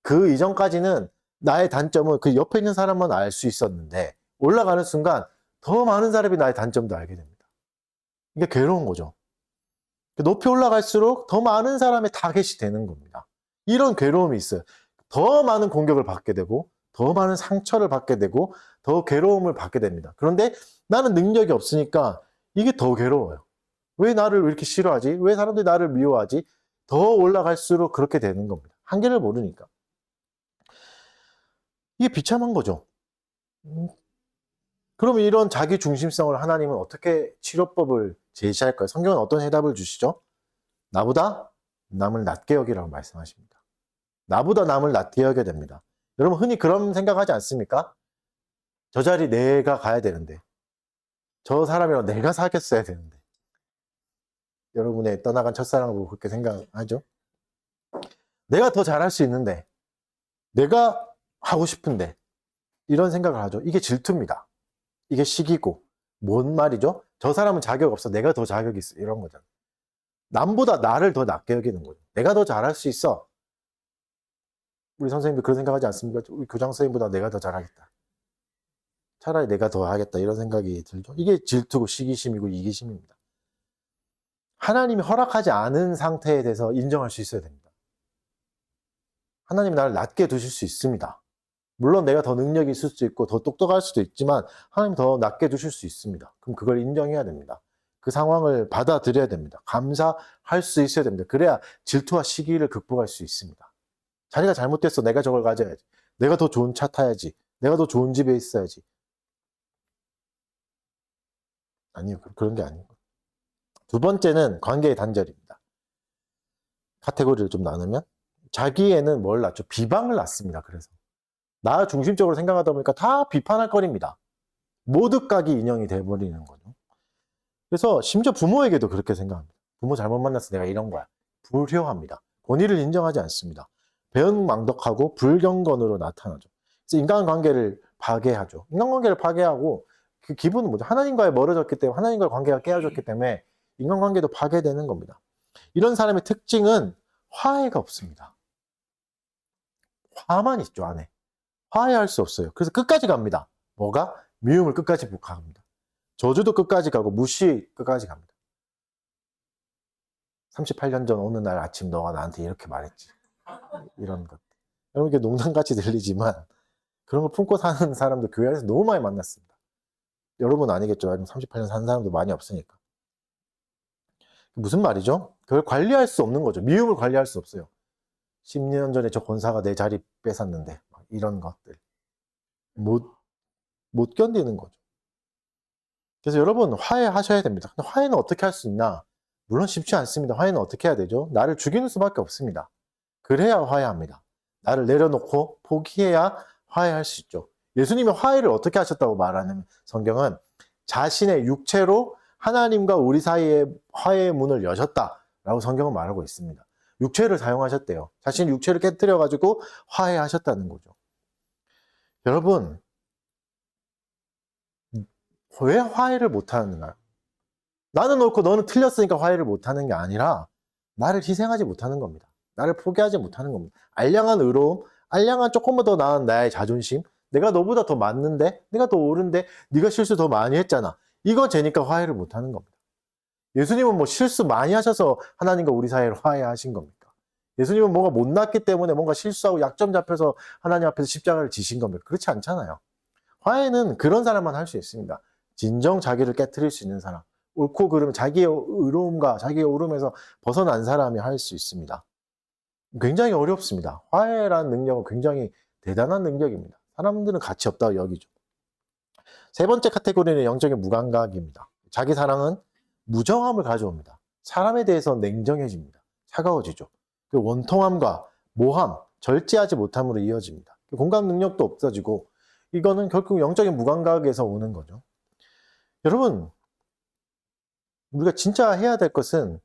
그 이전까지는 나의 단점은 그 옆에 있는 사람만 알 수 있었는데 올라가는 순간 더 많은 사람이 나의 단점도 알게 됩니다. 이게 괴로운 거죠. 높이 올라갈수록 더 많은 사람의 타겟이 되는 겁니다. 이런 괴로움이 있어요. 더 많은 공격을 받게 되고 더 많은 상처를 받게 되고 더 괴로움을 받게 됩니다. 그런데 나는 능력이 없으니까 이게 더 괴로워요. 왜 나를 이렇게 싫어하지? 왜 사람들이 나를 미워하지? 더 올라갈수록 그렇게 되는 겁니다. 한계를 모르니까. 이게 비참한 거죠. 그러면 이런 자기 중심성을 하나님은 어떻게 치료법을 제시할까요? 성경은 어떤 해답을 주시죠? 나보다 남을 낮게 여기라고 말씀하십니다. 나보다 남을 낮게 여겨야 됩니다. 여러분 흔히 그런 생각하지 않습니까? 저 자리 내가 가야 되는데 저 사람이랑 내가 사귀었어야 되는데 여러분의 떠나간 첫사랑을 보고 그렇게 생각하죠? 내가 더 잘할 수 있는데 내가 하고 싶은데 이런 생각을 하죠. 이게 질투입니다. 이게 시기고 뭔 말이죠? 저 사람은 자격 없어. 내가 더 자격이 있어. 이런 거잖아. 남보다 나를 더 낮게 여기는 거죠. 내가 더 잘할 수 있어. 우리 선생님도 그런 생각하지 않습니까? 우리 교장 선생님보다 내가 더 잘하겠다. 차라리 내가 더 하겠다. 이런 생각이 들죠. 이게 질투고 시기심이고 이기심입니다. 하나님이 허락하지 않은 상태에 대해서 인정할 수 있어야 됩니다. 하나님이 나를 낮게 두실 수 있습니다. 물론 내가 더 능력이 있을 수도 있고 더 똑똑할 수도 있지만 하나님 더 낮게 두실 수 있습니다. 그럼 그걸 인정해야 됩니다. 그 상황을 받아들여야 됩니다. 감사할 수 있어야 됩니다. 그래야 질투와 시기를 극복할 수 있습니다. 자기가 잘못됐어. 내가 저걸 가져야지. 내가 더 좋은 차 타야지. 내가 더 좋은 집에 있어야지. 아니요. 그런 게 아니고. 두 번째는 관계의 단절입니다. 카테고리를 좀 나누면 자기에는 뭘 낳죠? 비방을 낳습니다. 그래서 나 중심적으로 생각하다 보니까 다 비판할 거리입니다. 모두각이 인형이 돼버리는 거죠. 그래서 심지어 부모에게도 그렇게 생각합니다. 부모 잘못 만나서 내가 이런 거야. 불효합니다. 본의를 인정하지 않습니다. 배은망덕하고 불경건으로 나타나죠. 그래서 인간관계를 파괴하죠. 인간관계를 파괴하고 그 기분은 뭐죠? 하나님과의 멀어졌기 때문에 하나님과의 관계가 깨어졌기 때문에 인간관계도 파괴되는 겁니다. 이런 사람의 특징은 화해가 없습니다. 화만 있죠, 안에. 화해할 수 없어요. 그래서 끝까지 갑니다. 뭐가? 미움을 끝까지 갑니다. 저주도 끝까지 가고 무시 끝까지 갑니다. 38년 전 어느 날 아침 너가 나한테 이렇게 말했지. 이런 것. 여러분 이게 농담같이 들리지만 그런 걸 품고 사는 사람도 교회 안에서 너무 많이 만났습니다. 여러분 아니겠죠. 38년 사는 사람도 많이 없으니까. 무슨 말이죠? 그걸 관리할 수 없는 거죠. 미움을 관리할 수 없어요. 10년 전에 저 권사가 내 자리 뺏었는데 막 이런 것들 못 견디는 거죠. 그래서 여러분 화해하셔야 됩니다. 근데 화해는 어떻게 할 수 있나? 물론 쉽지 않습니다. 화해는 어떻게 해야 되죠? 나를 죽이는 수밖에 없습니다. 그래야 화해합니다. 나를 내려놓고 포기해야 화해할 수 있죠. 예수님이 화해를 어떻게 하셨다고 말하는 성경은 자신의 육체로 하나님과 우리 사이에 화해의 문을 여셨다라고 성경은 말하고 있습니다. 육체를 사용하셨대요. 자신의 육체를 깨뜨려가지고 화해하셨다는 거죠. 여러분, 왜 화해를 못하는가요? 나는 옳고 너는 틀렸으니까 화해를 못하는 게 아니라 나를 희생하지 못하는 겁니다. 나를 포기하지 못하는 겁니다. 알량한 의로움, 알량한 조금만 더 나은 나의 자존심, 내가 너보다 더 맞는데, 내가 더 옳은데, 네가 실수 더 많이 했잖아. 이거 재니까 화해를 못하는 겁니다. 예수님은 뭐 실수 많이 하셔서 하나님과 우리 사이를 화해하신 겁니까? 예수님은 뭔가 못났기 때문에 뭔가 실수하고 약점 잡혀서 하나님 앞에서 십자가를 지신 겁니까? 그렇지 않잖아요. 화해는 그런 사람만 할 수 있습니다. 진정 자기를 깨트릴 수 있는 사람, 옳고 그름, 자기의 의로움과 자기의 옳음에서 벗어난 사람이 할 수 있습니다. 굉장히 어렵습니다. 화해라는 능력은 굉장히 대단한 능력입니다. 사람들은 가치 없다고 여기죠. 세 번째 카테고리는 영적인 무감각입니다. 자기 사랑은 무정함을 가져옵니다. 사람에 대해서 냉정해집니다. 차가워지죠. 그 원통함과 모함, 절제하지 못함으로 이어집니다. 공감 능력도 없어지고 이거는 결국 영적인 무감각에서 오는 거죠. 여러분, 우리가 진짜 해야 될 것은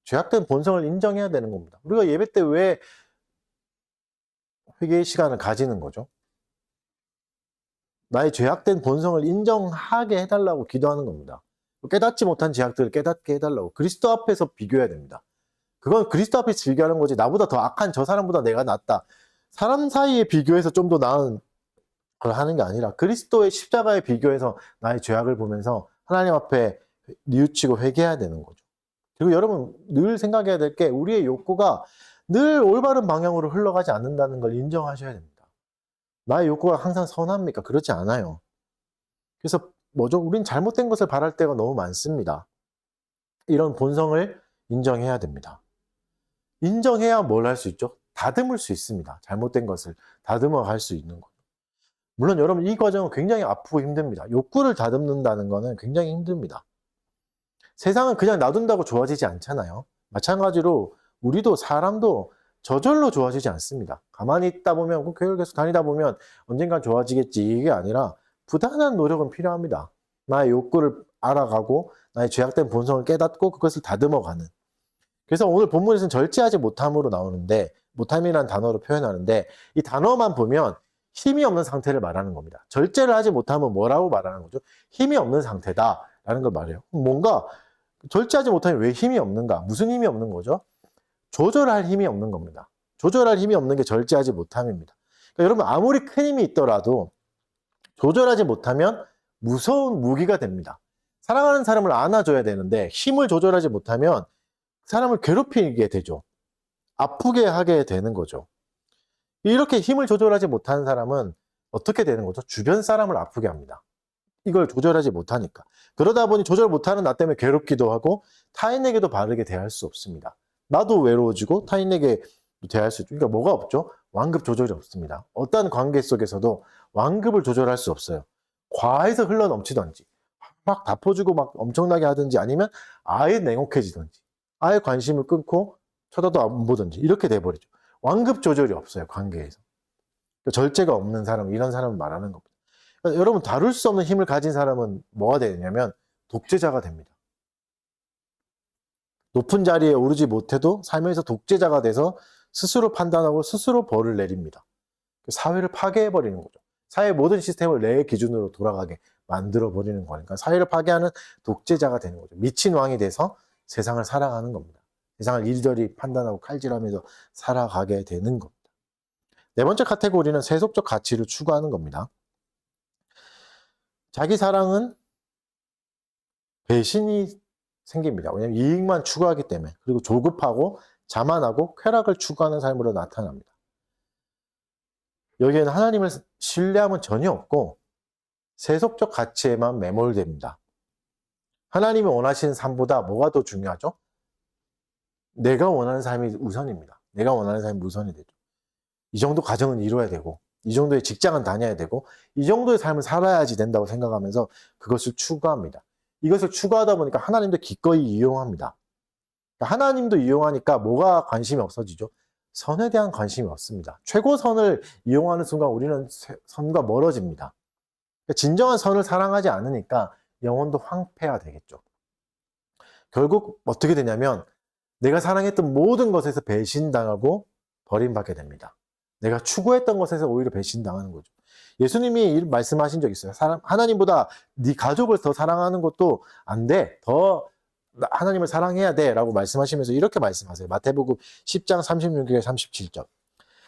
죄악된 본성을 인정해야 되는 겁니다. 우리가 예배 때 왜 회개의 시간을 가지는 거죠? 나의 죄악된 본성을 인정하게 해달라고 기도하는 겁니다. 깨닫지 못한 죄악들을 깨닫게 해달라고. 그리스도 앞에서 비교해야 됩니다. 그건 그리스도 앞에서 비교하는 거지. 나보다 더 악한 저 사람보다 내가 낫다. 사람 사이에 비교해서 좀 더 나은 걸 하는 게 아니라 그리스도의 십자가에 비교해서 나의 죄악을 보면서 하나님 앞에 뉘우치고 회개해야 되는 거죠. 그리고 여러분 늘 생각해야 될 게 우리의 욕구가 늘 올바른 방향으로 흘러가지 않는다는 걸 인정하셔야 됩니다. 나의 욕구가 항상 선합니까? 그렇지 않아요. 그래서 뭐죠? 우린 잘못된 것을 바랄 때가 너무 많습니다. 이런 본성을 인정해야 됩니다. 인정해야 뭘 할 수 있죠? 다듬을 수 있습니다. 잘못된 것을 다듬어 갈 수 있는 거죠. 물론 여러분 이 과정은 굉장히 아프고 힘듭니다. 욕구를 다듬는다는 것은 굉장히 힘듭니다. 세상은 그냥 놔둔다고 좋아지지 않잖아요. 마찬가지로 우리도 사람도 저절로 좋아지지 않습니다. 가만히 있다 보면 그 교회를 계속 다니다 보면 언젠간 좋아지겠지 이게 아니라 부단한 노력은 필요합니다. 나의 욕구를 알아가고 나의 죄악된 본성을 깨닫고 그것을 다듬어가는. 그래서 오늘 본문에서는 절제하지 못함으로 나오는데 못함이라는 단어로 표현하는데 이 단어만 보면 힘이 없는 상태를 말하는 겁니다. 절제를 하지 못하면 뭐라고 말하는 거죠? 힘이 없는 상태다라는 걸 말해요. 뭔가 절제하지 못하면 왜 힘이 없는가? 무슨 힘이 없는 거죠? 조절할 힘이 없는 겁니다. 조절할 힘이 없는 게 절제하지 못함입니다. 그러니까 여러분 아무리 큰 힘이 있더라도 조절하지 못하면 무서운 무기가 됩니다. 사랑하는 사람을 안아줘야 되는데 힘을 조절하지 못하면 사람을 괴롭히게 되죠. 아프게 하게 되는 거죠. 이렇게 힘을 조절하지 못하는 사람은 어떻게 되는 거죠? 주변 사람을 아프게 합니다. 이걸 조절하지 못하니까. 그러다 보니 조절 못하는 나 때문에 괴롭기도 하고 타인에게도 바르게 대할 수 없습니다. 나도 외로워지고 타인에게 대할 수 있죠. 그러니까 뭐가 없죠? 완급 조절이 없습니다. 어떤 관계 속에서도 완급을 조절할 수 없어요. 과해서 흘러넘치던지 막 다퍼주고 막 엄청나게 하든지 아니면 아예 냉혹해지든지 아예 관심을 끊고 쳐다도 안 보든지 이렇게 돼버리죠. 완급 조절이 없어요. 관계에서. 절제가 없는 사람, 이런 사람을 말하는 겁니다. 그러니까 여러분 다룰 수 없는 힘을 가진 사람은 뭐가 되냐면 독재자가 됩니다. 높은 자리에 오르지 못해도 삶에서 독재자가 돼서 스스로 판단하고 스스로 벌을 내립니다. 사회를 파괴해버리는 거죠. 사회의 모든 시스템을 내 기준으로 돌아가게 만들어버리는 거니까 사회를 파괴하는 독재자가 되는 거죠. 미친 왕이 돼서 세상을 살아가는 겁니다. 세상을 이리저리 판단하고 칼질하면서 살아가게 되는 겁니다. 네 번째 카테고리는 세속적 가치를 추구하는 겁니다. 자기 사랑은 배신이 생깁니다. 왜냐하면 이익만 추구하기 때문에. 그리고 조급하고 자만하고 쾌락을 추구하는 삶으로 나타납니다. 여기에는 하나님을 신뢰함은 전혀 없고 세속적 가치에만 매몰됩니다. 하나님이 원하시는 삶보다 뭐가 더 중요하죠? 내가 원하는 삶이 우선입니다. 내가 원하는 삶이 우선이 되죠. 이 정도 가정은 이루어야 되고, 이 정도의 직장은 다녀야 되고, 이 정도의 삶을 살아야지 된다고 생각하면서 그것을 추구합니다. 이것을 추구하다 보니까 하나님도 기꺼이 이용합니다. 하나님도 이용하니까 뭐가 관심이 없어지죠? 선에 대한 관심이 없습니다. 최고선을 이용하는 순간 우리는 선과 멀어집니다. 진정한 선을 사랑하지 않으니까 영혼도 황폐화 되겠죠. 결국 어떻게 되냐면 내가 사랑했던 모든 것에서 배신당하고 버림받게 됩니다. 내가 추구했던 것에서 오히려 배신당하는 거죠. 예수님이 말씀하신 적 있어요. 하나님보다 네 가족을 더 사랑하는 것도 안 돼. 더 하나님을 사랑해야 돼 라고 말씀하시면서 이렇게 말씀하세요. 마태복음 10장 36절 37절.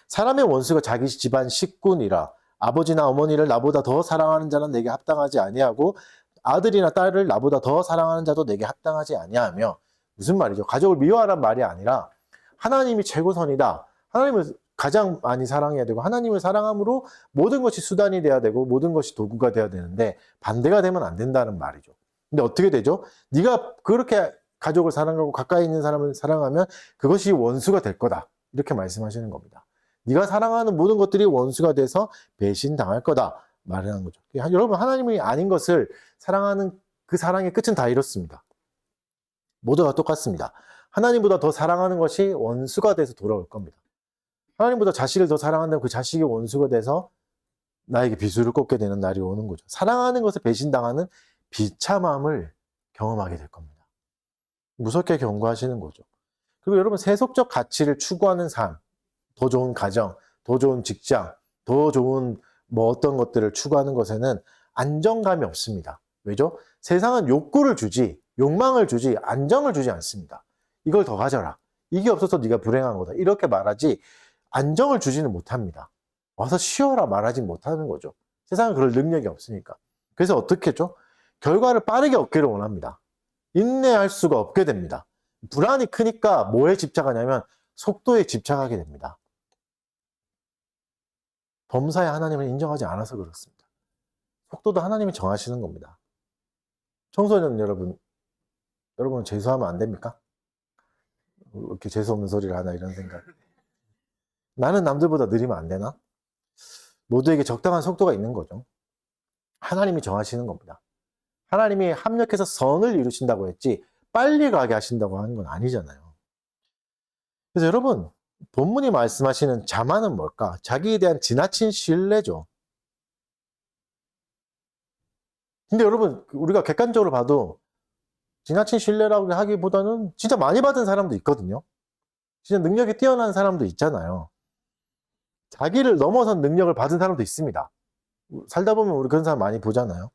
사람의 원수가 자기 집안 식구니라. 아버지나 어머니를 나보다 더 사랑하는 자는 내게 합당하지 아니하고 아들이나 딸을 나보다 더 사랑하는 자도 내게 합당하지 아니하며. 무슨 말이죠? 가족을 미워하란 말이 아니라 하나님이 최고선이다. 하나님을 가장 많이 사랑해야 되고 하나님을 사랑함으로 모든 것이 수단이 돼야 되고 모든 것이 도구가 돼야 되는데 반대가 되면 안 된다는 말이죠. 근데 어떻게 되죠? 네가 그렇게 가족을 사랑하고 가까이 있는 사람을 사랑하면 그것이 원수가 될 거다. 이렇게 말씀하시는 겁니다. 네가 사랑하는 모든 것들이 원수가 돼서 배신당할 거다. 말하는 거죠. 여러분, 하나님이 아닌 것을 사랑하는 그 사랑의 끝은 다 이렇습니다. 모두가 똑같습니다. 하나님보다 더 사랑하는 것이 원수가 돼서 돌아올 겁니다. 하나님보다 자식을 더 사랑한다면 그 자식이 원수가 돼서 나에게 비수를 꽂게 되는 날이 오는 거죠. 사랑하는 것을 배신당하는 비참함을 경험하게 될 겁니다. 무섭게 경고하시는 거죠. 그리고 여러분, 세속적 가치를 추구하는 삶, 더 좋은 가정, 더 좋은 직장, 더 좋은 뭐 어떤 것들을 추구하는 것에는 안정감이 없습니다. 왜죠? 세상은 욕구를 주지, 욕망을 주지, 안정을 주지 않습니다. 이걸 더 가져라. 이게 없어서 네가 불행한 거다. 이렇게 말하지 안정을 주지는 못합니다. 와서 쉬어라 말하지 못하는 거죠. 세상은 그럴 능력이 없으니까. 그래서 어떻게 했죠? 결과를 빠르게 얻기를 원합니다. 인내할 수가 없게 됩니다. 불안이 크니까 뭐에 집착하냐면 속도에 집착하게 됩니다. 범사에 하나님을 인정하지 않아서 그렇습니다. 속도도 하나님이 정하시는 겁니다. 청소년 여러분 재수하면 안 됩니까? 이렇게 재수없는 소리를 하나 이런 생각. 나는 남들보다 느리면 안 되나? 모두에게 적당한 속도가 있는 거죠. 하나님이 정하시는 겁니다. 하나님이 합력해서 선을 이루신다고 했지 빨리 가게 하신다고 하는 건 아니잖아요. 그래서 여러분, 본문이 말씀하시는 자만은 뭘까? 자기에 대한 지나친 신뢰죠. 근데 여러분, 우리가 객관적으로 봐도 지나친 신뢰라고 하기보다는 진짜 많이 받은 사람도 있거든요. 진짜 능력이 뛰어난 사람도 있잖아요. 자기를 넘어선 능력을 받은 사람도 있습니다. 살다 보면 우리 그런 사람 많이 보잖아요.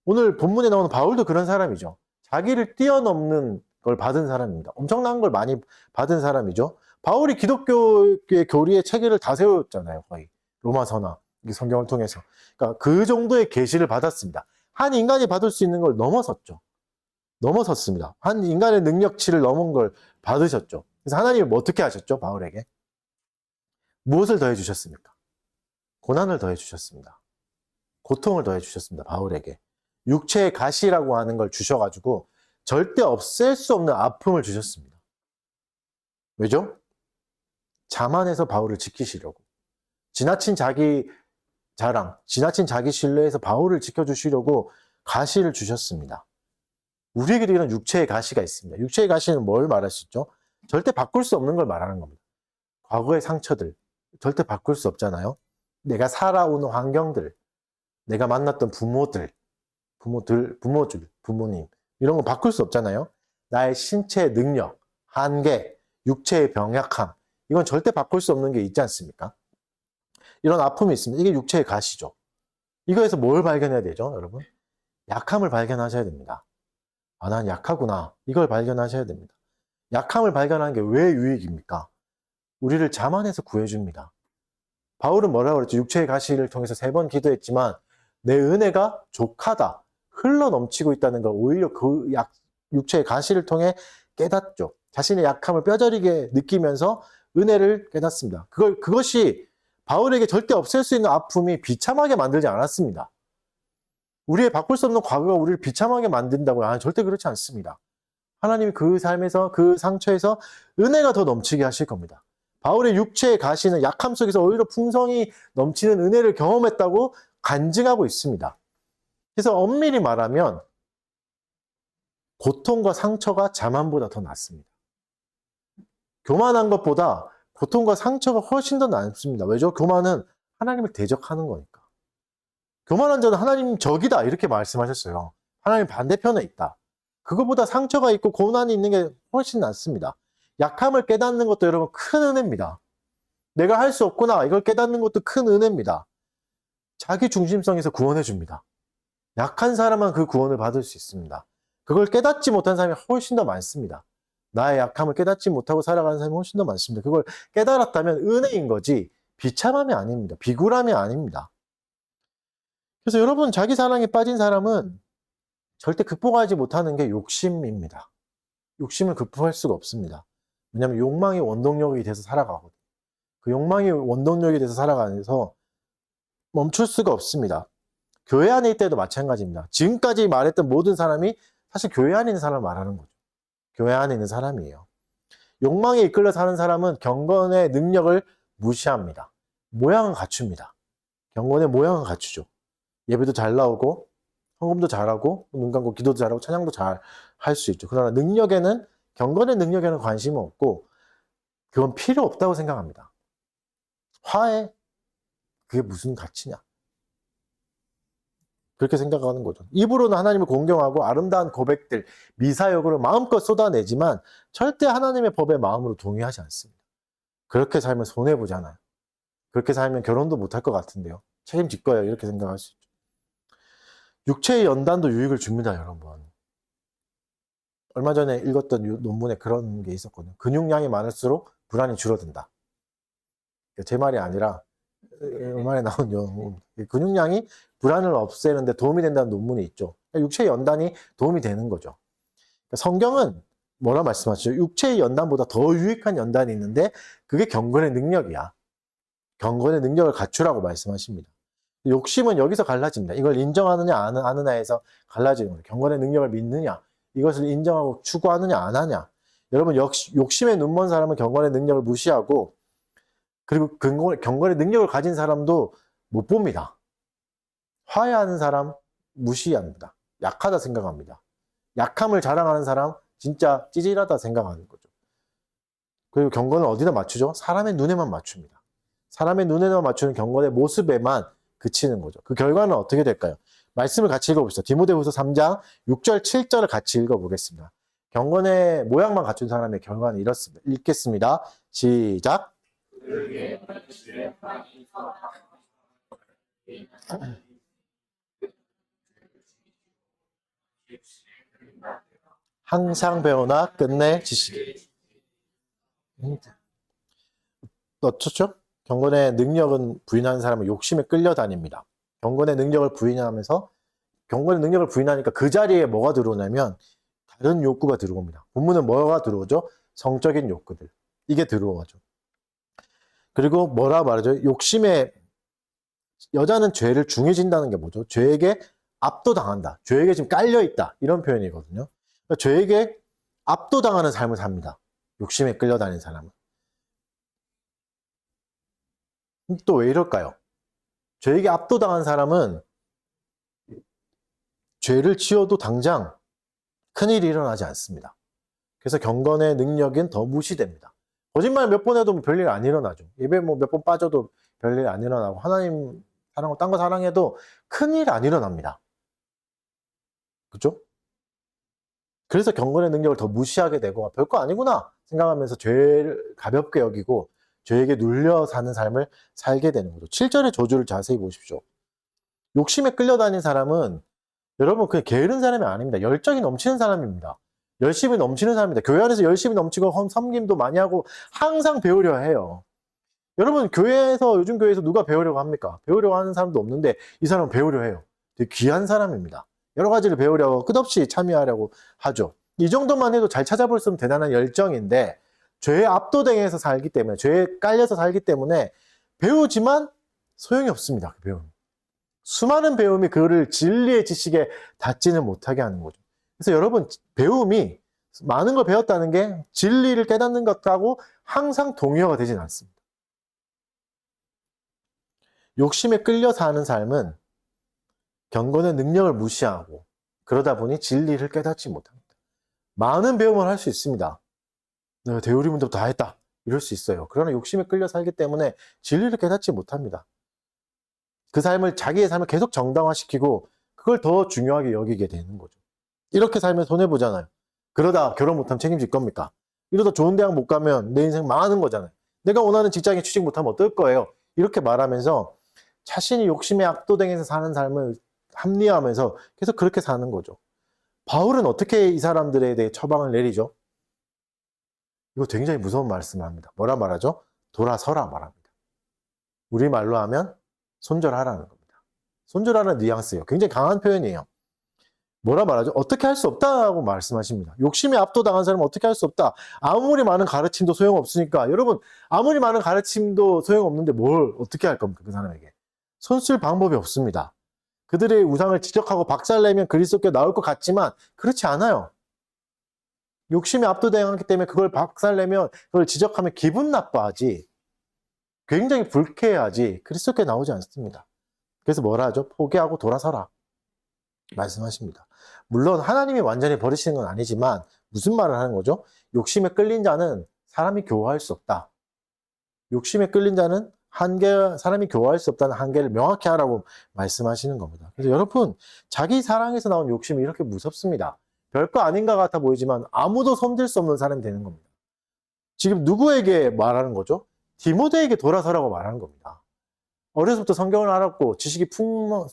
오늘 본문에 나오는 바울도 그런 사람이죠. 자기를 뛰어넘는 걸 받은 사람입니다. 엄청난 걸 많이 받은 사람이죠. 바울이 기독교의 교리의 체계를 다 세웠잖아요. 거의 로마서나 성경을 통해서. 그러니까 그 정도의 계시를 받았습니다. 한 인간이 받을 수 있는 걸 넘어섰죠. 넘어섰습니다. 한 인간의 능력치를 넘은 걸 받으셨죠. 그래서 하나님이 어떻게 하셨죠? 바울에게 무엇을 더해 주셨습니까? 고난을 더해 주셨습니다. 고통을 더해 주셨습니다. 바울에게 육체의 가시라고 하는 걸 주셔가지고 절대 없앨 수 없는 아픔을 주셨습니다. 왜죠? 자만해서 바울을 지키시려고, 지나친 자기 자랑, 지나친 자기 신뢰에서 바울을 지켜주시려고 가시를 주셨습니다. 우리에게도 이런 육체의 가시가 있습니다. 육체의 가시는 뭘 말할 수 있죠? 절대 바꿀 수 없는 걸 말하는 겁니다. 과거의 상처들 절대 바꿀 수 없잖아요. 내가 살아온 환경들, 내가 만났던 부모님 이런 거 바꿀 수 없잖아요. 나의 신체의 능력, 한계, 육체의 병약함, 이건 절대 바꿀 수 없는 게 있지 않습니까? 이런 아픔이 있습니다. 이게 육체의 가시죠. 이거에서 뭘 발견해야 되죠, 여러분? 약함을 발견하셔야 됩니다. 아, 난 약하구나. 이걸 발견하셔야 됩니다. 약함을 발견하는 게 왜 유익입니까? 우리를 자만해서 구해줍니다. 바울은 뭐라고 그랬죠? 육체의 가시를 통해서 3번 기도했지만 내 은혜가 족하다, 흘러 넘치고 있다는 걸 오히려 그 육체의 가시를 통해 깨닫죠. 자신의 약함을 뼈저리게 느끼면서 은혜를 깨닫습니다. 그것이 바울에게 절대 없앨 수 있는 아픔이 비참하게 만들지 않았습니다. 우리의 바꿀 수 없는 과거가 우리를 비참하게 만든다고요? 아니, 절대 그렇지 않습니다. 하나님이 그 삶에서, 그 상처에서 은혜가 더 넘치게 하실 겁니다. 바울의 육체의 가시는 약함 속에서 오히려 풍성이 넘치는 은혜를 경험했다고 간증하고 있습니다. 그래서 엄밀히 말하면 고통과 상처가 자만보다 더 낫습니다. 교만한 것보다 고통과 상처가 훨씬 더 낫습니다. 왜죠? 교만은 하나님을 대적하는 거니까. 교만한 자는 하나님 적이다 이렇게 말씀하셨어요. 하나님 반대편에 있다. 그거보다 상처가 있고 고난이 있는 게 훨씬 낫습니다. 약함을 깨닫는 것도 여러분 큰 은혜입니다. 내가 할 수 없구나 이걸 깨닫는 것도 큰 은혜입니다. 자기 중심성에서 구원해 줍니다. 약한 사람만 그 구원을 받을 수 있습니다. 그걸 깨닫지 못한 사람이 훨씬 더 많습니다. 나의 약함을 깨닫지 못하고 살아가는 사람이 훨씬 더 많습니다. 그걸 깨달았다면 은혜인 거지 비참함이 아닙니다. 비굴함이 아닙니다. 그래서 여러분 자기 사랑에 빠진 사람은 절대 극복하지 못하는 게 욕심입니다. 욕심을 극복할 수가 없습니다. 왜냐하면 욕망이 원동력이 돼서 살아가거든요. 그 욕망이 원동력이 돼서 살아가면서 멈출 수가 없습니다. 교회 안에 있을 때도 마찬가지입니다. 지금까지 말했던 모든 사람이 사실 교회 안에 있는 사람을 말하는 거죠. 교회 안에 있는 사람이에요. 욕망에 이끌려 사는 사람은 경건의 능력을 무시합니다. 모양은 갖춥니다. 경건의 모양은 갖추죠. 예배도 잘 나오고 헌금도 잘하고 눈 감고 기도도 잘하고 찬양도 잘 할 수 있죠. 그러나 능력에는 경건의 능력에는 관심은 없고 그건 필요 없다고 생각합니다. 화해 그게 무슨 가치냐 그렇게 생각하는 거죠. 입으로는 하나님을 공경하고 아름다운 고백들 미사역으로 마음껏 쏟아내지만 절대 하나님의 법에 마음으로 동의하지 않습니다. 그렇게 살면 손해보잖아요. 그렇게 살면 결혼도 못할 것 같은데요. 책임질 거예요. 이렇게 생각할 수 있죠. 육체의 연단도 유익을 줍니다, 여러분. 얼마 전에 읽었던 논문에 그런 게 있었거든요. 근육량이 많을수록 불안이 줄어든다. 제 말이 아니라 얼마나 나온 논문. 근육량이 불안을 없애는데 도움이 된다는 논문이 있죠. 육체의 연단이 도움이 되는 거죠. 성경은 뭐라 말씀하시죠? 육체의 연단보다 더 유익한 연단이 있는데 그게 경건의 능력이야. 경건의 능력을 갖추라고 말씀하십니다. 욕심은 여기서 갈라집니다. 이걸 인정하느냐 안 하느냐에서 갈라지는 거예요. 경건의 능력을 믿느냐 이것을 인정하고 추구하느냐 안 하냐. 여러분 욕심에 눈먼 사람은 경건의 능력을 무시하고 그리고 경건의 능력을 가진 사람도 못 봅니다. 화해하는 사람 무시합니다. 약하다 생각합니다. 약함을 자랑하는 사람 진짜 찌질하다 생각하는 거죠. 그리고 경건을 어디다 맞추죠? 사람의 눈에만 맞춥니다. 사람의 눈에만 맞추는 경건의 모습에만 그치는 거죠. 그 결과는 어떻게 될까요? 말씀을 같이 읽어봅시다. 디모데후서 3장 6절 7절을 같이 읽어보겠습니다. 경건의 모양만 갖춘 사람의 결과는 이렇습니다. 읽겠습니다. 시작. 항상 배우나 끝내 지시리. 어쩌죠? 경건의 능력은 부인하는 사람은 욕심에 끌려다닙니다. 경건의 능력을 부인하면서 경건의 능력을 부인하니까 그 자리에 뭐가 들어오냐면 다른 욕구가 들어옵니다. 본문은 뭐가 들어오죠? 성적인 욕구들. 이게 들어오죠. 그리고 뭐라 말하죠? 욕심에 여자는 죄를 중해진다는 게 뭐죠? 죄에게 압도당한다. 죄에게 지금 깔려있다. 이런 표현이거든요. 그러니까 죄에게 압도당하는 삶을 삽니다. 욕심에 끌려다니는 사람은. 또 왜 이럴까요? 죄에게 압도당한 사람은 죄를 지어도 당장 큰일이 일어나지 않습니다. 그래서 경건의 능력은 더 무시됩니다. 거짓말 몇 번 해도 별일 안 일어나죠. 예배 몇 번 빠져도 별일 안 일어나고 하나님 사랑하고 딴 거 사랑해도 큰일 안 일어납니다. 그죠? 그래서 경건의 능력을 더 무시하게 되고 별거 아니구나 생각하면서 죄를 가볍게 여기고 죄에게 눌려 사는 삶을 살게 되는 거죠. 7절의 저주를 자세히 보십시오. 욕심에 끌려다니는 사람은 여러분 그냥 게으른 사람이 아닙니다. 열정이 넘치는 사람입니다. 열심히 넘치는 사람입니다. 교회 안에서 열심히 넘치고 섬김도 많이 하고 항상 배우려 해요. 여러분 교회에서 요즘 교회에서 누가 배우려고 합니까? 배우려고 하는 사람도 없는데 이 사람은 배우려 해요. 되게 귀한 사람입니다. 여러 가지를 배우려고 끝없이 참여하려고 하죠. 이 정도만 해도 잘 찾아볼 수 있는 대단한 열정인데 죄에 압도당해서 살기 때문에 죄에 깔려서 살기 때문에 배우지만 소용이 없습니다. 그 배우는. 수많은 배움이 그를 진리의 지식에 닿지는 못하게 하는 거죠. 그래서 여러분, 배움이 많은 걸 배웠다는 게 진리를 깨닫는 것하고 항상 동의어가 되진 않습니다. 욕심에 끌려 사는 삶은 경건의 능력을 무시하고 그러다 보니 진리를 깨닫지 못합니다. 많은 배움을 할 수 있습니다. 내가 대우리문도 다 했다. 이럴 수 있어요. 그러나 욕심에 끌려 살기 때문에 진리를 깨닫지 못합니다. 그 삶을, 자기의 삶을 계속 정당화시키고 그걸 더 중요하게 여기게 되는 거죠. 이렇게 살면 손해보잖아요. 그러다 결혼 못하면 책임질 겁니까? 이러다 좋은 대학 못 가면 내 인생 망하는 거잖아요. 내가 원하는 직장에 취직 못하면 어떨 거예요? 이렇게 말하면서 자신이 욕심에 압도당해서 사는 삶을 합리화하면서 계속 그렇게 사는 거죠. 바울은 어떻게 이 사람들에 대해 처방을 내리죠? 이거 굉장히 무서운 말씀을 합니다. 뭐라 말하죠? 돌아서라 말합니다. 우리말로 하면 손절하라는 겁니다. 손절하라는 뉘앙스예요. 굉장히 강한 표현이에요. 뭐라 말하죠? 어떻게 할 수 없다고 말씀하십니다. 욕심에 압도당한 사람은 어떻게 할 수 없다. 아무리 많은 가르침도 소용없으니까. 여러분, 아무리 많은 가르침도 소용없는데 뭘 어떻게 할 겁니까? 그 사람에게. 손 쓸 방법이 없습니다. 그들의 우상을 지적하고 박살내면 그리스도께 나올 것 같지만 그렇지 않아요. 욕심에 압도당했기 때문에 그걸 박살내면, 그걸 지적하면 기분 나빠하지, 굉장히 불쾌해하지 그리스도께 나오지 않습니다. 그래서 뭐라 하죠? 포기하고 돌아서라 말씀하십니다. 물론 하나님이 완전히 버리시는 건 아니지만 무슨 말을 하는 거죠? 욕심에 끌린 자는 사람이 교화할 수 없다. 욕심에 끌린 자는 사람이 교화할 수 없다는 한계를 명확히 하라고 말씀하시는 겁니다. 그래서 여러분, 자기 사랑에서 나온 욕심이 이렇게 무섭습니다. 별거 아닌 것 같아 보이지만 아무도 손댈 수 없는 사람이 되는 겁니다. 지금 누구에게 말하는 거죠? 디모데에게 돌아서라고 말하는 겁니다. 어려서부터 성경을 알았고 지식이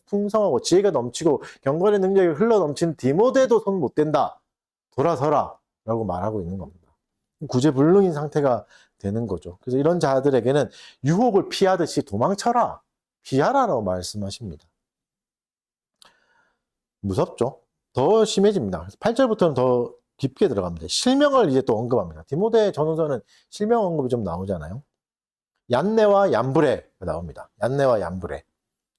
풍성하고 지혜가 넘치고 경건의 능력이 흘러넘치는 디모데도 손 못 댄다. 돌아서라 라고 말하고 있는 겁니다. 구제불능인 상태가 되는 거죠. 그래서 이런 자들에게는 유혹을 피하듯이 도망쳐라, 피하라라고 말씀하십니다. 무섭죠? 더 심해집니다. 그래서 8절부터는 더 깊게 들어갑니다. 실명을 이제 또 언급합니다. 디모데 전후서는 실명 언급이 좀 나오잖아요. 얀네와 얀브레가 나옵니다. 얀네와 얀브레.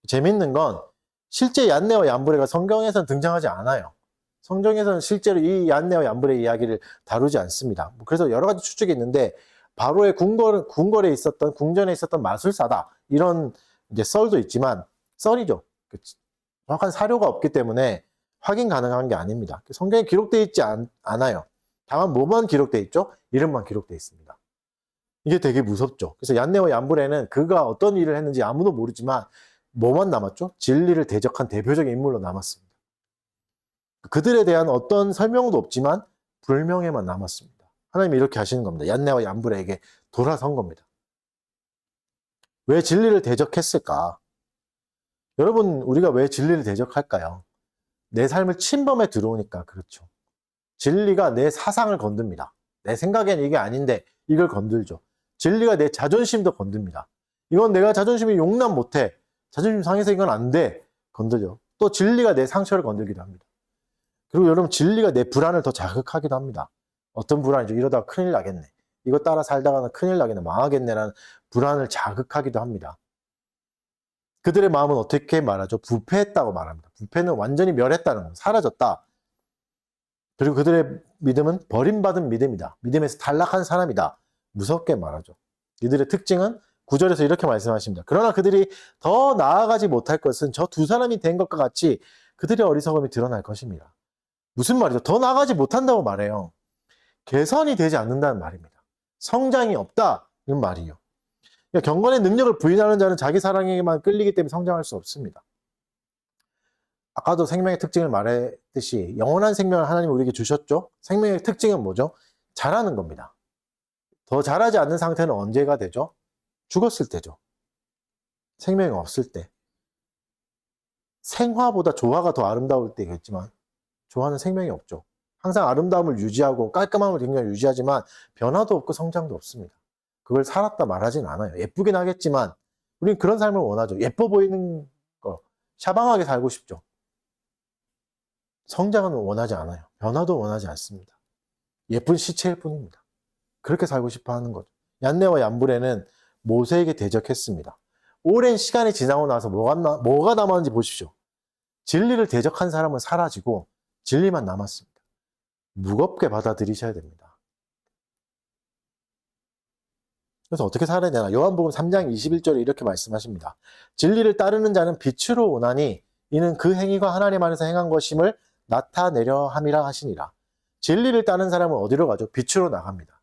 재밌는 건 실제 얀네와 얀브레가 성경에서는 등장하지 않아요. 성경에서는 실제로 이 얀네와 얀브레 이야기를 다루지 않습니다. 그래서 여러 가지 추측이 있는데 바로의 궁궐에 있었던, 궁전에 있었던 마술사다, 이런 이제 썰도 있지만, 썰이죠. 정확한 사료가 없기 때문에 확인 가능한 게 아닙니다. 성경에 기록되어 있지 않아요. 다만 뭐만 기록되어 있죠? 이름만 기록되어 있습니다. 이게 되게 무섭죠. 그래서 얀네와 얀브레는 그가 어떤 일을 했는지 아무도 모르지만 뭐만 남았죠? 진리를 대적한 대표적인 인물로 남았습니다. 그들에 대한 어떤 설명도 없지만 불명예만 남았습니다. 하나님이 이렇게 하시는 겁니다. 얀네와 얀브레에게 돌아선 겁니다. 왜 진리를 대적했을까? 여러분, 우리가 왜 진리를 대적할까요? 내 삶을 침범해 들어오니까 그렇죠. 진리가 내 사상을 건듭니다. 내 생각엔 이게 아닌데 이걸 건들죠. 진리가 내 자존심도 건듭니다. 이건 내가 자존심이 용납 못해. 자존심 상해서 이건 안 돼. 건들죠. 또 진리가 내 상처를 건들기도 합니다. 그리고 여러분, 진리가 내 불안을 더 자극하기도 합니다. 어떤 불안이죠? 이러다가 큰일 나겠네. 이거 따라 살다가는 큰일 나겠네. 망하겠네라는 불안을 자극하기도 합니다. 그들의 마음은 어떻게 말하죠? 부패했다고 말합니다. 부패는 완전히 멸했다는 거, 사라졌다. 그리고 그들의 믿음은 버림받은 믿음이다. 믿음에서 탈락한 사람이다. 무섭게 말하죠. 이들의 특징은 9절에서 이렇게 말씀하십니다. 그러나 그들이 더 나아가지 못할 것은 저 두 사람이 된 것과 같이 그들의 어리석음이 드러날 것입니다. 무슨 말이죠? 더 나아가지 못한다고 말해요. 개선이 되지 않는다는 말입니다. 성장이 없다, 이런 말이에요. 그러니까 경건의 능력을 부인하는 자는 자기 사랑에게만 끌리기 때문에 성장할 수 없습니다. 아까도 생명의 특징을 말했듯이 영원한 생명을 하나님이 우리에게 주셨죠. 생명의 특징은 뭐죠? 자라는 겁니다. 더 자라지 않는 상태는 언제가 되죠? 죽었을 때죠. 생명이 없을 때. 생화보다 조화가 더 아름다울 때겠지만 조화는 생명이 없죠. 항상 아름다움을 유지하고 깔끔함을 굉장히 유지하지만 변화도 없고 성장도 없습니다. 그걸 살았다 말하진 않아요. 예쁘긴 하겠지만 우리는 그런 삶을 원하죠. 예뻐 보이는 거, 샤방하게 살고 싶죠. 성장은 원하지 않아요. 변화도 원하지 않습니다. 예쁜 시체일 뿐입니다. 그렇게 살고 싶어 하는 거죠. 얀네와 얀브레는 모세에게 대적했습니다. 오랜 시간이 지나고 나서 뭐가 남았는지 보십시오. 진리를 대적한 사람은 사라지고 진리만 남았습니다. 무겁게 받아들이셔야 됩니다. 그래서 어떻게 살아야 되나? 요한복음 3장 21절에 이렇게 말씀하십니다. 진리를 따르는 자는 빛으로 오나니 이는 그 행위가 하나님 안에서 행한 것임을 나타내려 함이라 하시니라. 진리를 따르는 사람은 어디로 가죠? 빛으로 나갑니다.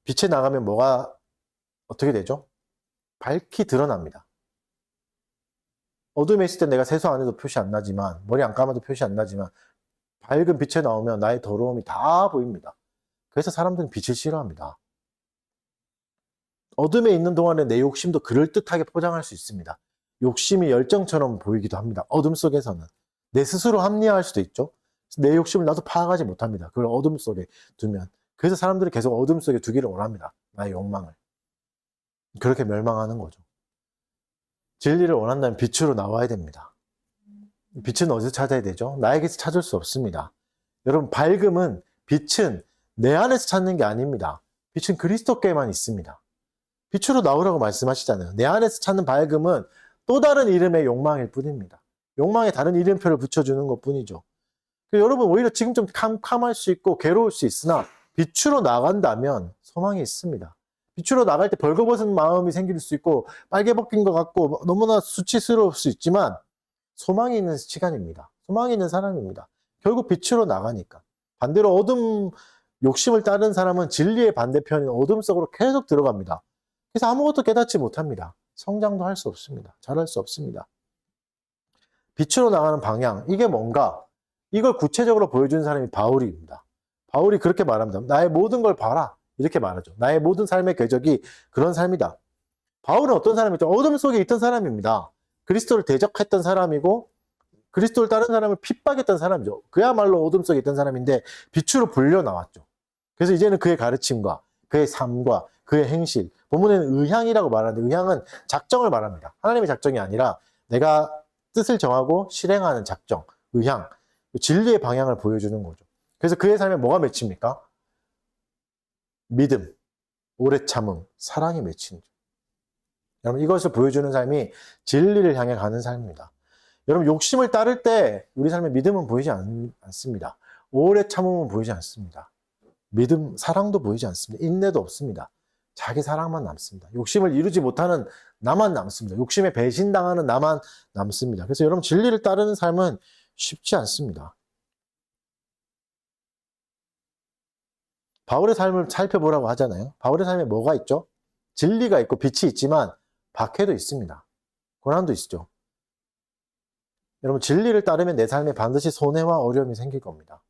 빛에 나가면 뭐가 어떻게 되죠? 밝히 드러납니다. 어둠에 있을 때 내가 세수 안 해도 표시 안 나지만, 머리 안 감아도 표시 안 나지만 밝은 빛에 나오면 나의 더러움이 다 보입니다. 그래서 사람들은 빛을 싫어합니다. 어둠에 있는 동안에 내 욕심도 그럴듯하게 포장할 수 있습니다. 욕심이 열정처럼 보이기도 합니다. 어둠 속에서는. 내 스스로 합리화할 수도 있죠. 내 욕심을 나도 파악하지 못합니다. 그걸 어둠 속에 두면. 그래서 사람들이 계속 어둠 속에 두기를 원합니다. 나의 욕망을. 그렇게 멸망하는 거죠. 진리를 원한다면 빛으로 나와야 됩니다. 빛은 어디서 찾아야 되죠? 나에게서 찾을 수 없습니다. 여러분, 밝음은, 빛은 내 안에서 찾는 게 아닙니다. 빛은 그리스도께만 있습니다. 빛으로 나오라고 말씀하시잖아요. 내 안에서 찾는 밝음은 또 다른 이름의 욕망일 뿐입니다. 욕망에 다른 이름표를 붙여주는 것 뿐이죠. 여러분, 오히려 지금 좀 캄캄할 수 있고 괴로울 수 있으나 빛으로 나간다면 소망이 있습니다. 빛으로 나갈 때 벌거벗은 마음이 생길 수 있고 빨개 벗긴 것 같고 너무나 수치스러울 수 있지만 소망이 있는 시간입니다. 소망이 있는 사람입니다. 결국 빛으로 나가니까. 반대로 어둠 욕심을 따르는 사람은 진리의 반대편인 어둠 속으로 계속 들어갑니다. 그래서 아무것도 깨닫지 못합니다. 성장도 할 수 없습니다. 잘할 수 없습니다. 빛으로 나가는 방향, 이게 뭔가? 이걸 구체적으로 보여주는 사람이 바울입니다. 바울이 그렇게 말합니다. 나의 모든 걸 봐라. 이렇게 말하죠. 나의 모든 삶의 궤적이 그런 삶이다. 바울은 어떤 사람이죠? 어둠 속에 있던 사람입니다. 그리스도를 대적했던 사람이고 그리스도를 다른 사람을 핍박했던 사람이죠. 그야말로 어둠 속에 있던 사람인데 빛으로 불려 나왔죠. 그래서 이제는 그의 가르침과 그의 삶과 그의 행실, 본문에는 의향이라고 말하는데 의향은 작정을 말합니다. 하나님의 작정이 아니라 내가 뜻을 정하고 실행하는 작정, 의향, 진리의 방향을 보여주는 거죠. 그래서 그의 삶에 뭐가 맺힙니까? 믿음, 오래 참음, 사랑이 맺힌 거죠. 여러분, 이것을 보여주는 삶이 진리를 향해 가는 삶입니다. 여러분, 욕심을 따를 때 우리 삶에 믿음은 보이지 않습니다. 오래 참음은 보이지 않습니다. 믿음, 사랑도 보이지 않습니다. 인내도 없습니다. 자기 사랑만 남습니다. 욕심을 이루지 못하는 나만 남습니다. 욕심에 배신당하는 나만 남습니다. 그래서 여러분, 진리를 따르는 삶은 쉽지 않습니다. 바울의 삶을 살펴보라고 하잖아요. 바울의 삶에 뭐가 있죠? 진리가 있고 빛이 있지만 박해도 있습니다. 고난도 있죠. 여러분, 진리를 따르면 내 삶에 반드시 손해와 어려움이 생길 겁니다.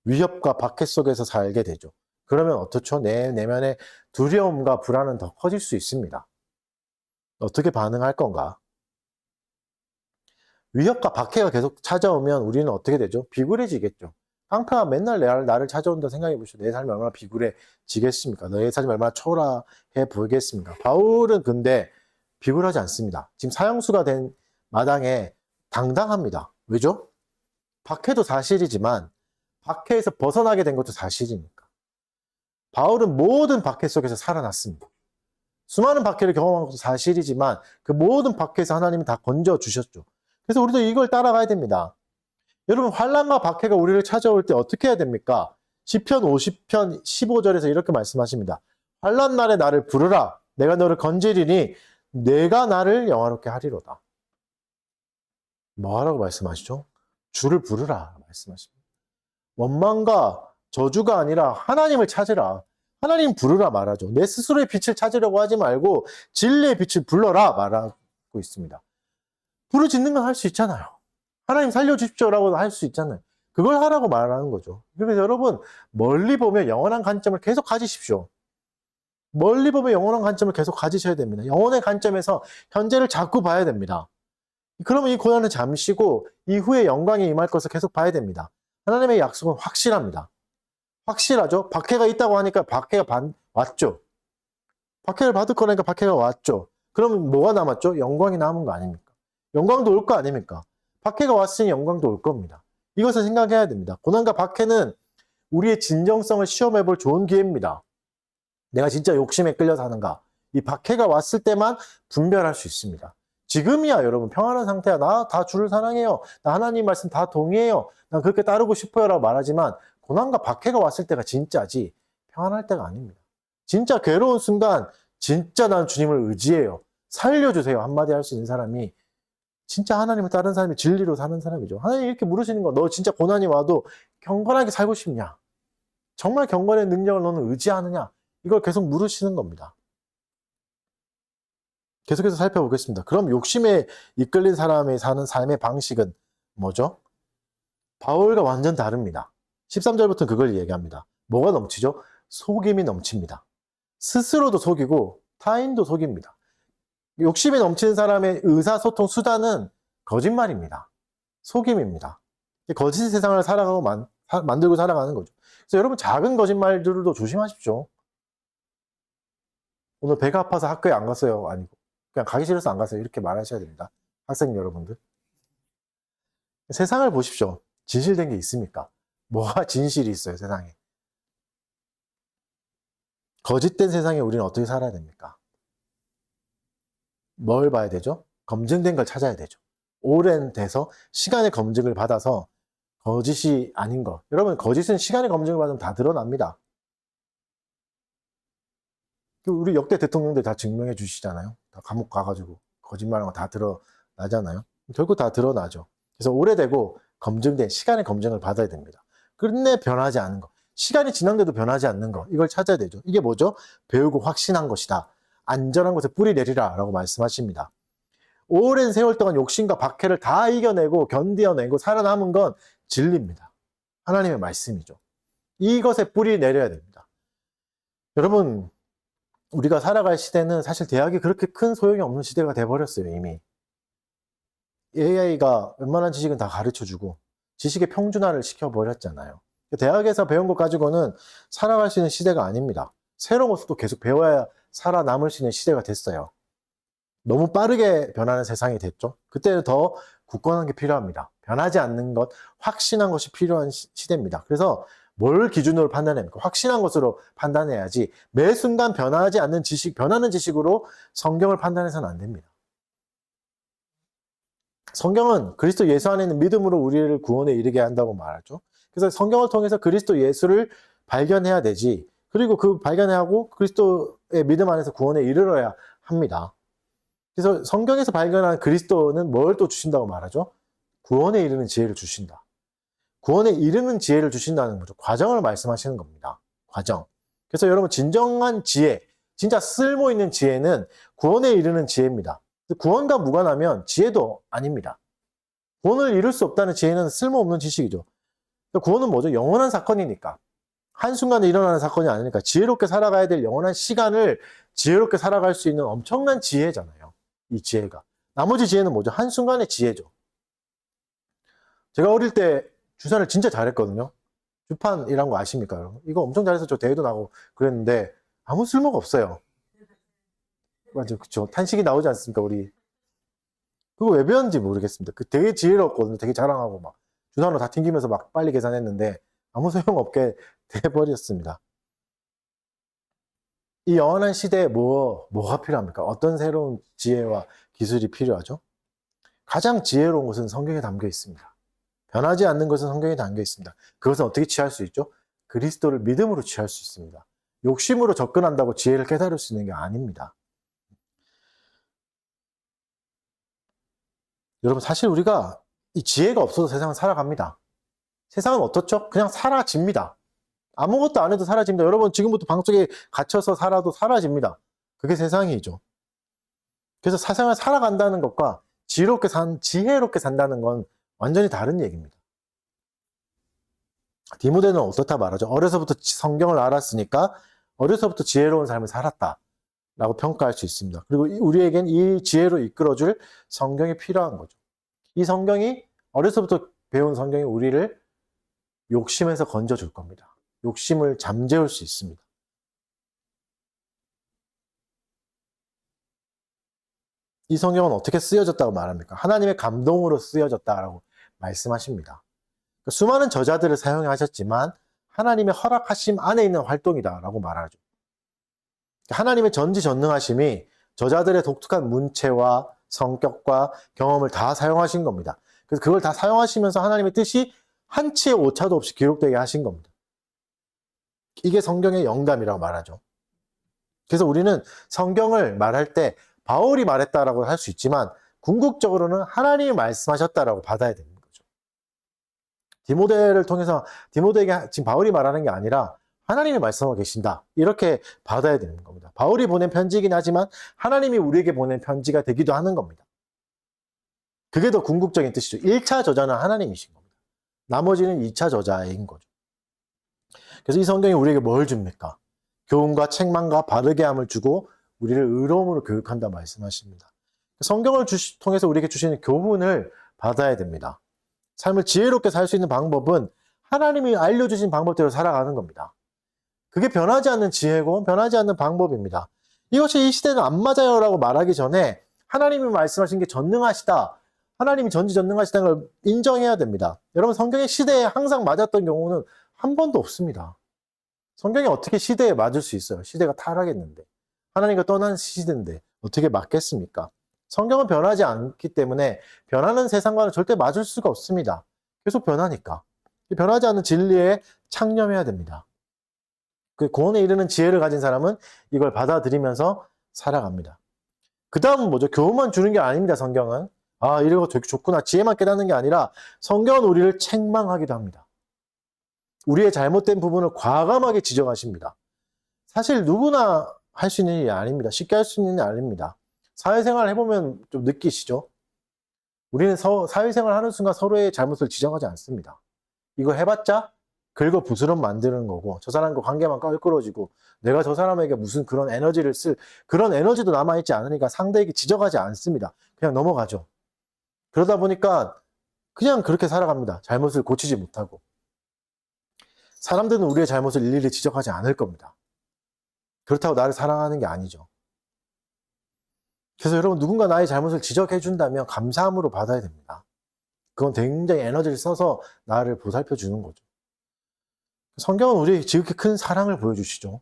위협과 박해 속에서 살게 되죠. 그러면 어떻죠? 내 내면의 두려움과 불안은 더 커질 수 있습니다. 어떻게 반응할 건가? 위협과 박해가 계속 찾아오면 우리는 어떻게 되죠? 비굴해지겠죠. 깡패가 맨날 나를 찾아온다 생각해 보시죠. 내 삶이 얼마나 비굴해지겠습니까? 너의 삶이 얼마나 초라해 보이겠습니까? 바울은 근데 비굴하지 않습니다. 지금 사형수가 된 마당에 당당합니다. 왜죠? 박해도 사실이지만 박해에서 벗어나게 된 것도 사실이니까. 바울은 모든 박해 속에서 살아났습니다. 수많은 박해를 경험한 것도 사실이지만 그 모든 박해에서 하나님이 다 건져주셨죠. 그래서 우리도 이걸 따라가야 됩니다. 여러분, 환난과 박해가 우리를 찾아올 때 어떻게 해야 됩니까? 시편 50편 15절에서 이렇게 말씀하십니다. 환난 날에 나를 부르라. 내가 너를 건지리니 내가 나를 영화롭게 하리로다. 뭐하라고 말씀하시죠? 주를 부르라 말씀하십니다. 원망과 저주가 아니라 하나님을 찾으라. 하나님 부르라 말하죠. 내 스스로의 빛을 찾으려고 하지 말고 진리의 빛을 불러라 말하고 있습니다. 부르짖는 건 할 수 있잖아요. 하나님 살려주십시오라고 할 수 있잖아요. 그걸 하라고 말하는 거죠. 그래서 여러분, 멀리 보면 영원한 관점을 계속 가지십시오. 멀리 보면 영원한 관점을 계속 가지셔야 됩니다. 영원의 관점에서 현재를 자꾸 봐야 됩니다. 그러면 이 고난은 잠시고 이후에 영광이 임할 것을 계속 봐야 됩니다. 하나님의 약속은 확실합니다. 확실하죠? 박해가 있다고 하니까 박해가 왔죠. 박해를 받을 거니까 박해가 왔죠. 그러면 뭐가 남았죠? 영광이 남은 거 아닙니까? 영광도 올 거 아닙니까? 박해가 왔으니 영광도 올 겁니다. 이것을 생각해야 됩니다. 고난과 박해는 우리의 진정성을 시험해 볼 좋은 기회입니다. 내가 진짜 욕심에 끌려 사는가? 이 박해가 왔을 때만 분별할 수 있습니다. 지금이야 여러분 평안한 상태야. 나 다 주를 사랑해요. 나 하나님 말씀 다 동의해요. 난 그렇게 따르고 싶어요 라고 말하지만 고난과 박해가 왔을 때가 진짜지 평안할 때가 아닙니다. 진짜 괴로운 순간 진짜 난 주님을 의지해요. 살려주세요 한마디 할 수 있는 사람이 진짜 하나님을 따르는 사람이 진리로 사는 사람이죠. 하나님 이렇게 물으시는 거, 너 진짜 고난이 와도 경건하게 살고 싶냐? 정말 경건의 능력을 너는 의지하느냐? 이걸 계속 물으시는 겁니다. 계속해서 살펴보겠습니다. 그럼 욕심에 이끌린 사람이 사는 삶의 방식은 뭐죠? 바울과 완전 다릅니다. 13절부터 그걸 얘기합니다. 뭐가 넘치죠? 속임이 넘칩니다. 스스로도 속이고 타인도 속입니다. 욕심이 넘치는 사람의 의사소통 수단은 거짓말입니다. 속임입니다. 거짓 세상을 살아가고 만들고 살아가는 거죠. 그래서 여러분 작은 거짓말들도 조심하십시오. 오늘 배가 아파서 학교에 안 갔어요. 아니고 그냥 가기 싫어서 안 갔어요. 이렇게 말하셔야 됩니다. 학생 여러분들. 세상을 보십시오. 진실된 게 있습니까? 뭐가 진실이 있어요 세상에. 거짓된 세상에 우리는 어떻게 살아야 됩니까? 뭘 봐야 되죠? 검증된 걸 찾아야 되죠. 오랜 돼서 시간의 검증을 받아서 거짓이 아닌 거. 여러분 거짓은 시간의 검증을 받으면 다 드러납니다. 우리 역대 대통령들 다 증명해 주시잖아요. 다 감옥 가가지고 거짓말한 거 다 드러나잖아요. 결국 다 드러나죠. 그래서 오래되고 검증된 시간의 검증을 받아야 됩니다. 끝내 변하지 않은 거. 시간이 지난데도 변하지 않는 거. 이걸 찾아야 되죠. 이게 뭐죠? 배우고 확신한 것이다. 안전한 곳에 뿌리 내리라 라고 말씀하십니다. 오랜 세월 동안 욕심과 박해를 다 이겨내고 견뎌내고 살아남은 건 진리입니다. 하나님의 말씀이죠. 이것에 뿌리 내려야 됩니다. 여러분 우리가 살아갈 시대는 사실 대학이 그렇게 큰 소용이 없는 시대가 돼버렸어요. 이미 AI가 웬만한 지식은 다 가르쳐주고 지식의 평준화를 시켜버렸잖아요. 대학에서 배운 것 가지고는 살아갈 수 있는 시대가 아닙니다. 새로운 것도 계속 배워야 살아남을 수 있는 시대가 됐어요. 너무 빠르게 변하는 세상이 됐죠. 그때는 더 굳건한 게 필요합니다. 변하지 않는 것, 확신한 것이 필요한 시대입니다. 그래서 뭘 기준으로 판단합니까? 확신한 것으로 판단해야지 매 순간 변하지 않는 지식, 변하는 지식으로 성경을 판단해서는 안 됩니다. 성경은 그리스도 예수 안에 있는 믿음으로 우리를 구원에 이르게 한다고 말하죠. 그래서 성경을 통해서 그리스도 예수를 발견해야 되지. 그리고 그 발견하고 그리스도의 믿음 안에서 구원에 이르러야 합니다. 그래서 성경에서 발견한 그리스도는 뭘 또 주신다고 말하죠? 구원에 이르는 지혜를 주신다. 구원에 이르는 지혜를 주신다는 거죠. 과정을 말씀하시는 겁니다. 과정. 그래서 여러분 진정한 지혜, 진짜 쓸모 있는 지혜는 구원에 이르는 지혜입니다. 구원과 무관하면 지혜도 아닙니다. 구원을 이룰 수 없다는 지혜는 쓸모없는 지식이죠. 구원은 뭐죠? 영원한 사건이니까. 한순간에 일어나는 사건이 아니니까 지혜롭게 살아가야 될 영원한 시간을 지혜롭게 살아갈 수 있는 엄청난 지혜잖아요. 이 지혜가. 나머지 지혜는 뭐죠? 한순간의 지혜죠. 제가 어릴 때 주사를 진짜 잘했거든요. 주판이란 거 아십니까, 여러분? 이거 엄청 잘해서 저 대회도 나고 그랬는데 아무 쓸모가 없어요. 맞죠, 그쵸. 탄식이 나오지 않습니까, 우리? 그거 왜 배웠는지 모르겠습니다. 그 되게 지혜로웠거든요. 되게 자랑하고 막 주사로 다 튕기면서 막 빨리 계산했는데 아무 소용없게 돼버렸습니다. 이 영원한 시대에 뭐가 필요합니까? 어떤 새로운 지혜와 기술이 필요하죠? 가장 지혜로운 것은 성경에 담겨 있습니다. 변하지 않는 것은 성경에 담겨 있습니다. 그것은 어떻게 취할 수 있죠? 그리스도를 믿음으로 취할 수 있습니다. 욕심으로 접근한다고 지혜를 깨달을 수 있는 게 아닙니다. 여러분 사실 우리가 이 지혜가 없어서 세상을 살아갑니다. 세상은 어떻죠? 그냥 사라집니다. 아무것도 안 해도 사라집니다. 여러분 지금부터 방 속에 갇혀서 살아도 사라집니다. 그게 세상이죠. 그래서 세상을 살아간다는 것과 지혜롭게 산다는 건 완전히 다른 얘기입니다. 디모데는 어떻다 말하죠? 어려서부터 성경을 알았으니까 어려서부터 지혜로운 삶을 살았다 라고 평가할 수 있습니다. 그리고 우리에겐 이 지혜로 이끌어줄 성경이 필요한 거죠. 이 성경이 어려서부터 배운 성경이 우리를 욕심에서 건져줄 겁니다. 욕심을 잠재울 수 있습니다. 이 성경은 어떻게 쓰여졌다고 말합니까? 하나님의 감동으로 쓰여졌다라고 말씀하십니다. 수많은 저자들을 사용하셨지만 하나님의 허락하심 안에 있는 활동이다라고 말하죠. 하나님의 전지전능하심이 저자들의 독특한 문체와 성격과 경험을 다 사용하신 겁니다. 그래서 그걸 다 사용하시면서 하나님의 뜻이 한치의 오차도 없이 기록되게 하신 겁니다. 이게 성경의 영감이라고 말하죠. 그래서 우리는 성경을 말할 때 바울이 말했다라고 할 수 있지만 궁극적으로는 하나님이 말씀하셨다라고 받아야 되는 거죠. 디모데를 통해서 디모데에게 지금 바울이 말하는 게 아니라 하나님이 말씀하고 계신다. 이렇게 받아야 되는 겁니다. 바울이 보낸 편지이긴 하지만 하나님이 우리에게 보낸 편지가 되기도 하는 겁니다. 그게 더 궁극적인 뜻이죠. 1차 저자는 하나님이신 겁니다. 나머지는 2차 저자인 거죠. 그래서 이 성경이 우리에게 뭘 줍니까? 교훈과 책망과 바르게 함을 주고 우리를 의로움으로 교육한다 말씀하십니다. 성경을 통해서 우리에게 주시는 교훈을 받아야 됩니다. 삶을 지혜롭게 살 수 있는 방법은 하나님이 알려주신 방법대로 살아가는 겁니다. 그게 변하지 않는 지혜고 변하지 않는 방법입니다. 이것이 이 시대는 안 맞아요 라고 말하기 전에 하나님이 말씀하신 게 전능하시다. 하나님이 전지전능하시다는 걸 인정해야 됩니다. 여러분 성경의 시대에 항상 맞았던 경우는 한 번도 없습니다. 성경이 어떻게 시대에 맞을 수 있어요? 시대가 타락했는데. 하나님과 떠난 시대인데 어떻게 맞겠습니까? 성경은 변하지 않기 때문에 변하는 세상과는 절대 맞을 수가 없습니다. 계속 변하니까. 변하지 않는 진리에 창념해야 됩니다. 그 구원에 이르는 지혜를 가진 사람은 이걸 받아들이면서 살아갑니다. 그 다음은 뭐죠? 교훈만 주는 게 아닙니다, 성경은. 아, 이런 거 되게 좋구나. 지혜만 깨닫는 게 아니라 성경은 우리를 책망하기도 합니다. 우리의 잘못된 부분을 과감하게 지적하십니다. 사실 누구나 할 수 있는 일이 아닙니다. 쉽게 할 수 있는 일이 아닙니다. 사회생활 해보면 좀 느끼시죠? 우리는 사회생활 하는 순간 서로의 잘못을 지적하지 않습니다. 이거 해봤자 긁어 부스럼 만드는 거고 저 사람과 관계만 껄끄러지고 내가 저 사람에게 무슨 그런 에너지를 쓸 그런 에너지도 남아있지 않으니까 상대에게 지적하지 않습니다. 그냥 넘어가죠. 그러다 보니까 그냥 그렇게 살아갑니다. 잘못을 고치지 못하고. 사람들은 우리의 잘못을 일일이 지적하지 않을 겁니다. 그렇다고 나를 사랑하는 게 아니죠. 그래서 여러분 누군가 나의 잘못을 지적해 준다면 감사함으로 받아야 됩니다. 그건 굉장히 에너지를 써서 나를 보살펴 주는 거죠. 성경은 우리에게 지극히 큰 사랑을 보여주시죠.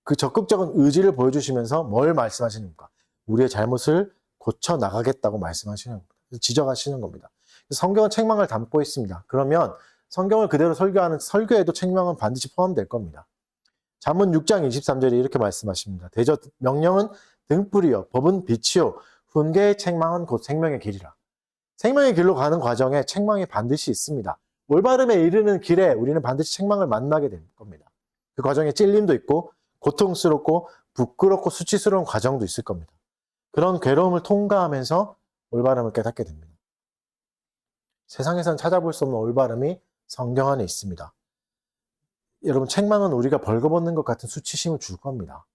그 적극적인 의지를 보여주시면서 뭘 말씀하시는가? 우리의 잘못을 고쳐 나가겠다고 말씀하시는 겁니다. 지적하시는 겁니다. 성경은 책망을 담고 있습니다. 그러면 성경을 그대로 설교하는 설교에도 책망은 반드시 포함될 겁니다. 잠언 6장 23절에 이렇게 말씀하십니다. 대저 명령은 등불이요 법은 빛이요 훈계의 책망은 곧 생명의 길이라. 생명의 길로 가는 과정에 책망이 반드시 있습니다. 올바름에 이르는 길에 우리는 반드시 책망을 만나게 될 겁니다. 그 과정에 찔림도 있고 고통스럽고 부끄럽고 수치스러운 과정도 있을 겁니다. 그런 괴로움을 통과하면서 올바름을 깨닫게 됩니다. 세상에서는 찾아볼 수 없는 올바름이 성경 안에 있습니다. 여러분 책망은 우리가 벌거벗는 것 같은 수치심을 줄 겁니다.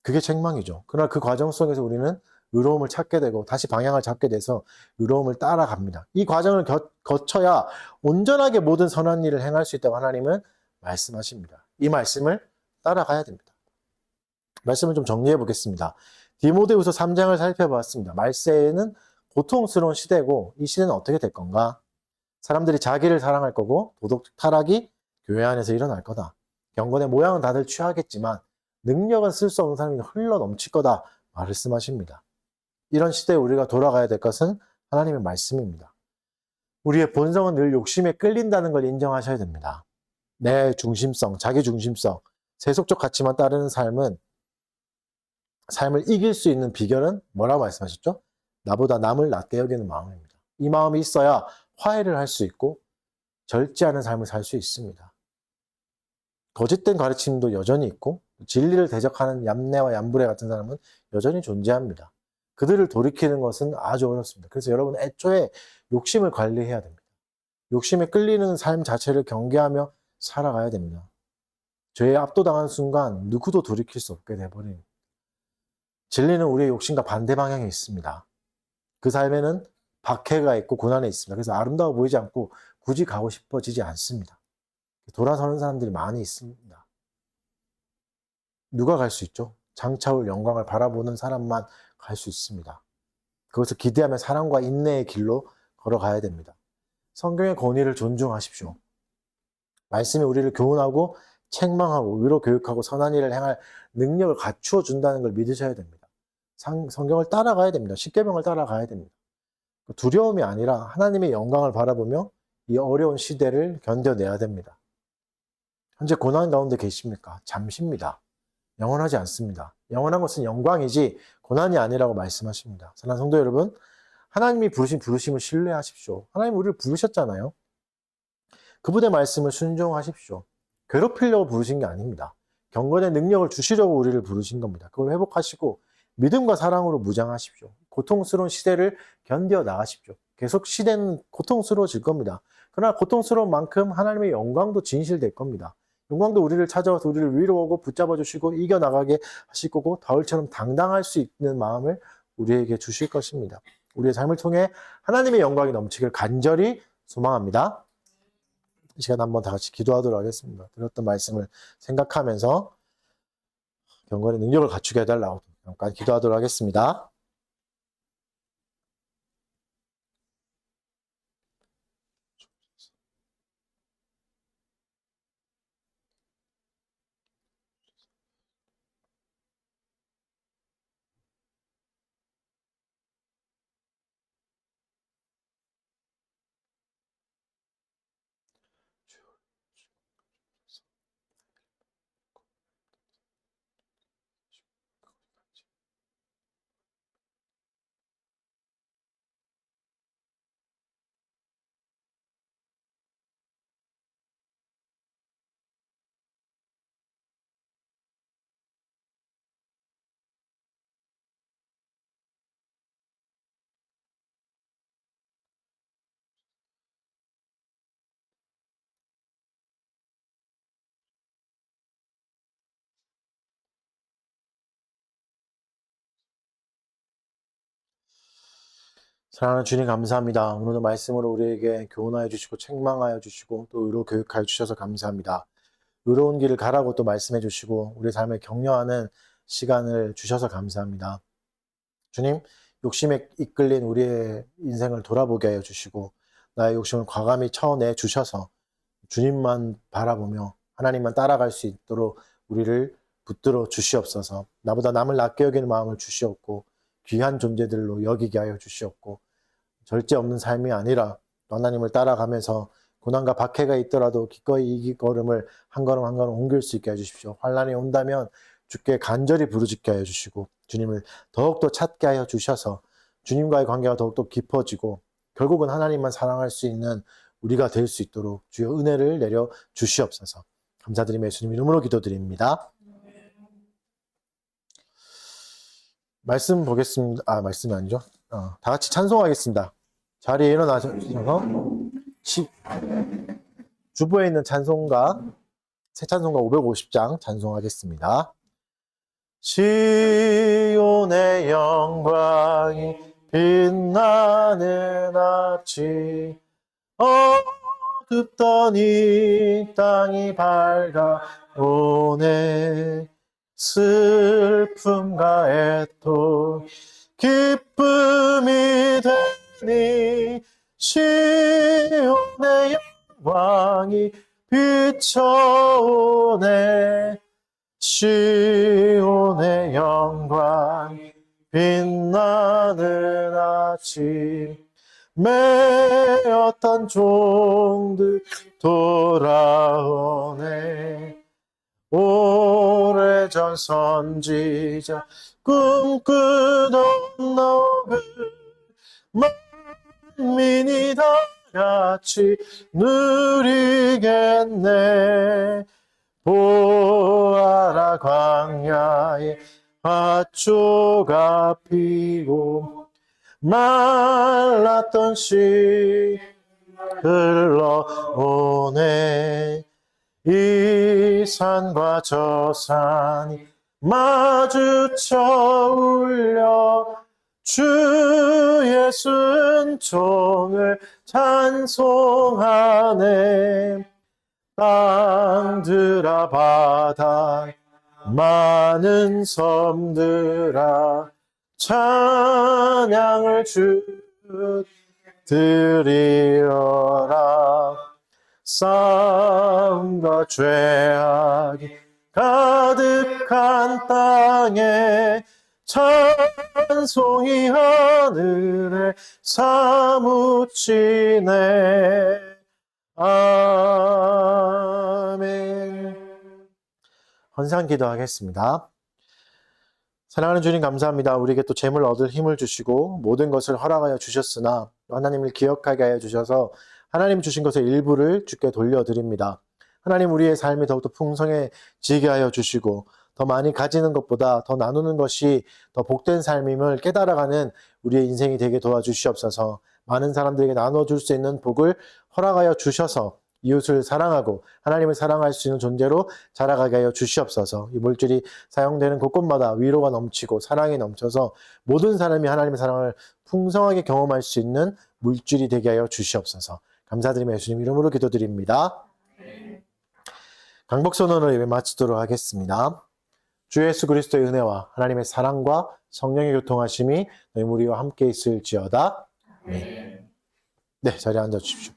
그게 책망이죠. 그러나 그 과정 속에서 우리는 의로움을 찾게 되고 다시 방향을 잡게 돼서 의로움을 따라갑니다. 이 과정을 거쳐야 온전하게 모든 선한 일을 행할 수 있다고 하나님은 말씀하십니다. 이 말씀을 따라가야 됩니다. 말씀을 좀 정리해 보겠습니다. 디모데후서 3장을 살펴봤습니다. 말세에는 고통스러운 시대고 이 시대는 어떻게 될 건가? 사람들이 자기를 사랑할 거고 도덕 타락이 교회 안에서 일어날 거다. 경건의 모양은 다들 취하겠지만 능력은 쓸 수 없는 사람이 흘러 넘칠 거다 말씀하십니다. 이런 시대에 우리가 돌아가야 될 것은 하나님의 말씀입니다. 우리의 본성은 늘 욕심에 끌린다는 걸 인정하셔야 됩니다. 내 중심성, 자기 중심성, 세속적 가치만 따르는 삶을 이길 수 있는 비결은 뭐라고 말씀하셨죠? 나보다 남을 낮게 여기는 마음입니다. 이 마음이 있어야 화해를 할 수 있고 절제하는 삶을 살 수 있습니다. 거짓된 가르침도 여전히 있고 진리를 대적하는 얌내와 얌브레 같은 사람은 여전히 존재합니다. 그들을 돌이키는 것은 아주 어렵습니다. 그래서 여러분 애초에 욕심을 관리해야 됩니다. 욕심에 끌리는 삶 자체를 경계하며 살아가야 됩니다. 죄에 압도당한 순간 누구도 돌이킬 수 없게 돼버립니다. 진리는 우리의 욕심과 반대 방향에 있습니다. 그 삶에는 박해가 있고 고난이 있습니다. 그래서 아름다워 보이지 않고 굳이 가고 싶어지지 않습니다. 돌아서는 사람들이 많이 있습니다. 누가 갈 수 있죠? 장차올 영광을 바라보는 사람만 갈 수 있습니다. 그것을 기대하며 사랑과 인내의 길로 걸어가야 됩니다. 성경의 권위를 존중하십시오. 말씀이 우리를 교훈하고 책망하고 위로 교육하고 선한 일을 행할 능력을 갖추어 준다는 걸 믿으셔야 됩니다. 성경을 따라가야 됩니다. 십계명을 따라가야 됩니다. 두려움이 아니라 하나님의 영광을 바라보며 이 어려운 시대를 견뎌내야 됩니다. 현재 고난 가운데 계십니까? 잠시입니다. 영원하지 않습니다. 영원한 것은 영광이지 고난이 아니라고 말씀하십니다. 사랑하는 성도 여러분, 하나님이 부르신 부르심을 신뢰하십시오. 하나님 우리를 부르셨잖아요. 그분의 말씀을 순종하십시오. 괴롭히려고 부르신 게 아닙니다. 경건의 능력을 주시려고 우리를 부르신 겁니다. 그걸 회복하시고 믿음과 사랑으로 무장하십시오. 고통스러운 시대를 견뎌 나가십시오. 계속 시대는 고통스러워질 겁니다. 그러나 고통스러운 만큼 하나님의 영광도 진실될 겁니다. 영광도 우리를 찾아와서 우리를 위로하고 붙잡아 주시고 이겨나가게 하실 거고 다윗처럼 당당할 수 있는 마음을 우리에게 주실 것입니다. 우리의 삶을 통해 하나님의 영광이 넘치길 간절히 소망합니다. 이 시간 한번 다 같이 기도하도록 하겠습니다. 들었던 말씀을 생각하면서 경건의 능력을 갖추게 해달라고 잠깐 기도하도록 하겠습니다. 사랑하는 주님 감사합니다. 오늘도 말씀으로 우리에게 교훈하여 주시고 책망하여 주시고 또 의로 교육하여 주셔서 감사합니다. 의로운 길을 가라고 또 말씀해 주시고 우리 삶을 격려하는 시간을 주셔서 감사합니다. 주님, 욕심에 이끌린 우리의 인생을 돌아보게 하여 주시고 나의 욕심을 과감히 쳐내 주셔서 주님만 바라보며 하나님만 따라갈 수 있도록 우리를 붙들어 주시옵소서. 나보다 남을 낮게 여기는 마음을 주시옵고 귀한 존재들로 여기게 하여 주시옵고 절제 없는 삶이 아니라 하나님을 따라가면서 고난과 박해가 있더라도 기꺼이 이 걸음을 한 걸음 한 걸음 옮길 수 있게 해주십시오. 환난이 온다면 주께 간절히 부르짖게 하여 주시고 주님을 더욱더 찾게 하여 주셔서 주님과의 관계가 더욱더 깊어지고 결국은 하나님만 사랑할 수 있는 우리가 될 수 있도록 주여 은혜를 내려 주시옵소서. 감사드리며 예수님 이름으로 기도드립니다. 말씀 보겠습니다. 말씀이 아니죠. 다 같이 찬송하겠습니다. 자리에 일어나셔서 주부에 있는 찬송가 새 찬송가 550장 찬송하겠습니다. 시온의 영광이 빛나는 아침 어둡던 이 땅이 밝아오네 슬픔과 애통 기쁨이 되니 시온의 영광이 비춰오네 시온의 영광이 빛나는 아침 매었던 종들 돌아오네 오래전 선지자 꿈꾸던 너를 만민이 다 같이 누리겠네 보아라 광야에 밭초가 피고 말랐던 씨 흘러오네 이 산과 저 산이 마주쳐 울려 주의 순종을 찬송하네 땅들아 바다 많은 섬들아 찬양을 주 드리어라 싸움과 죄악이 가득한 땅에 찬송이 하늘에 사무치네. 아멘. 헌상 기도하겠습니다. 사랑하는 주님 감사합니다. 우리에게 또 재물 얻을 힘을 주시고 모든 것을 허락하여 주셨으나 하나님을 기억하게 하여 주셔서 하나님 주신 것의 일부를 주께 돌려드립니다. 하나님 우리의 삶이 더욱더 풍성해지게 하여 주시고 더 많이 가지는 것보다 더 나누는 것이 더 복된 삶임을 깨달아가는 우리의 인생이 되게 도와주시옵소서. 많은 사람들에게 나눠줄 수 있는 복을 허락하여 주셔서 이웃을 사랑하고 하나님을 사랑할 수 있는 존재로 자라가게 하여 주시옵소서. 이 물질이 사용되는 곳곳마다 위로가 넘치고 사랑이 넘쳐서 모든 사람이 하나님의 사랑을 풍성하게 경험할 수 있는 물질이 되게 하여 주시옵소서. 감사드리며 예수님 이름으로 기도드립니다. 강복선언을 예배 마치도록 하겠습니다. 주 예수 그리스도의 은혜와 하나님의 사랑과 성령의 교통하심이 너희 우리와 함께 있을지어다. 네, 자리에 앉아 주십시오.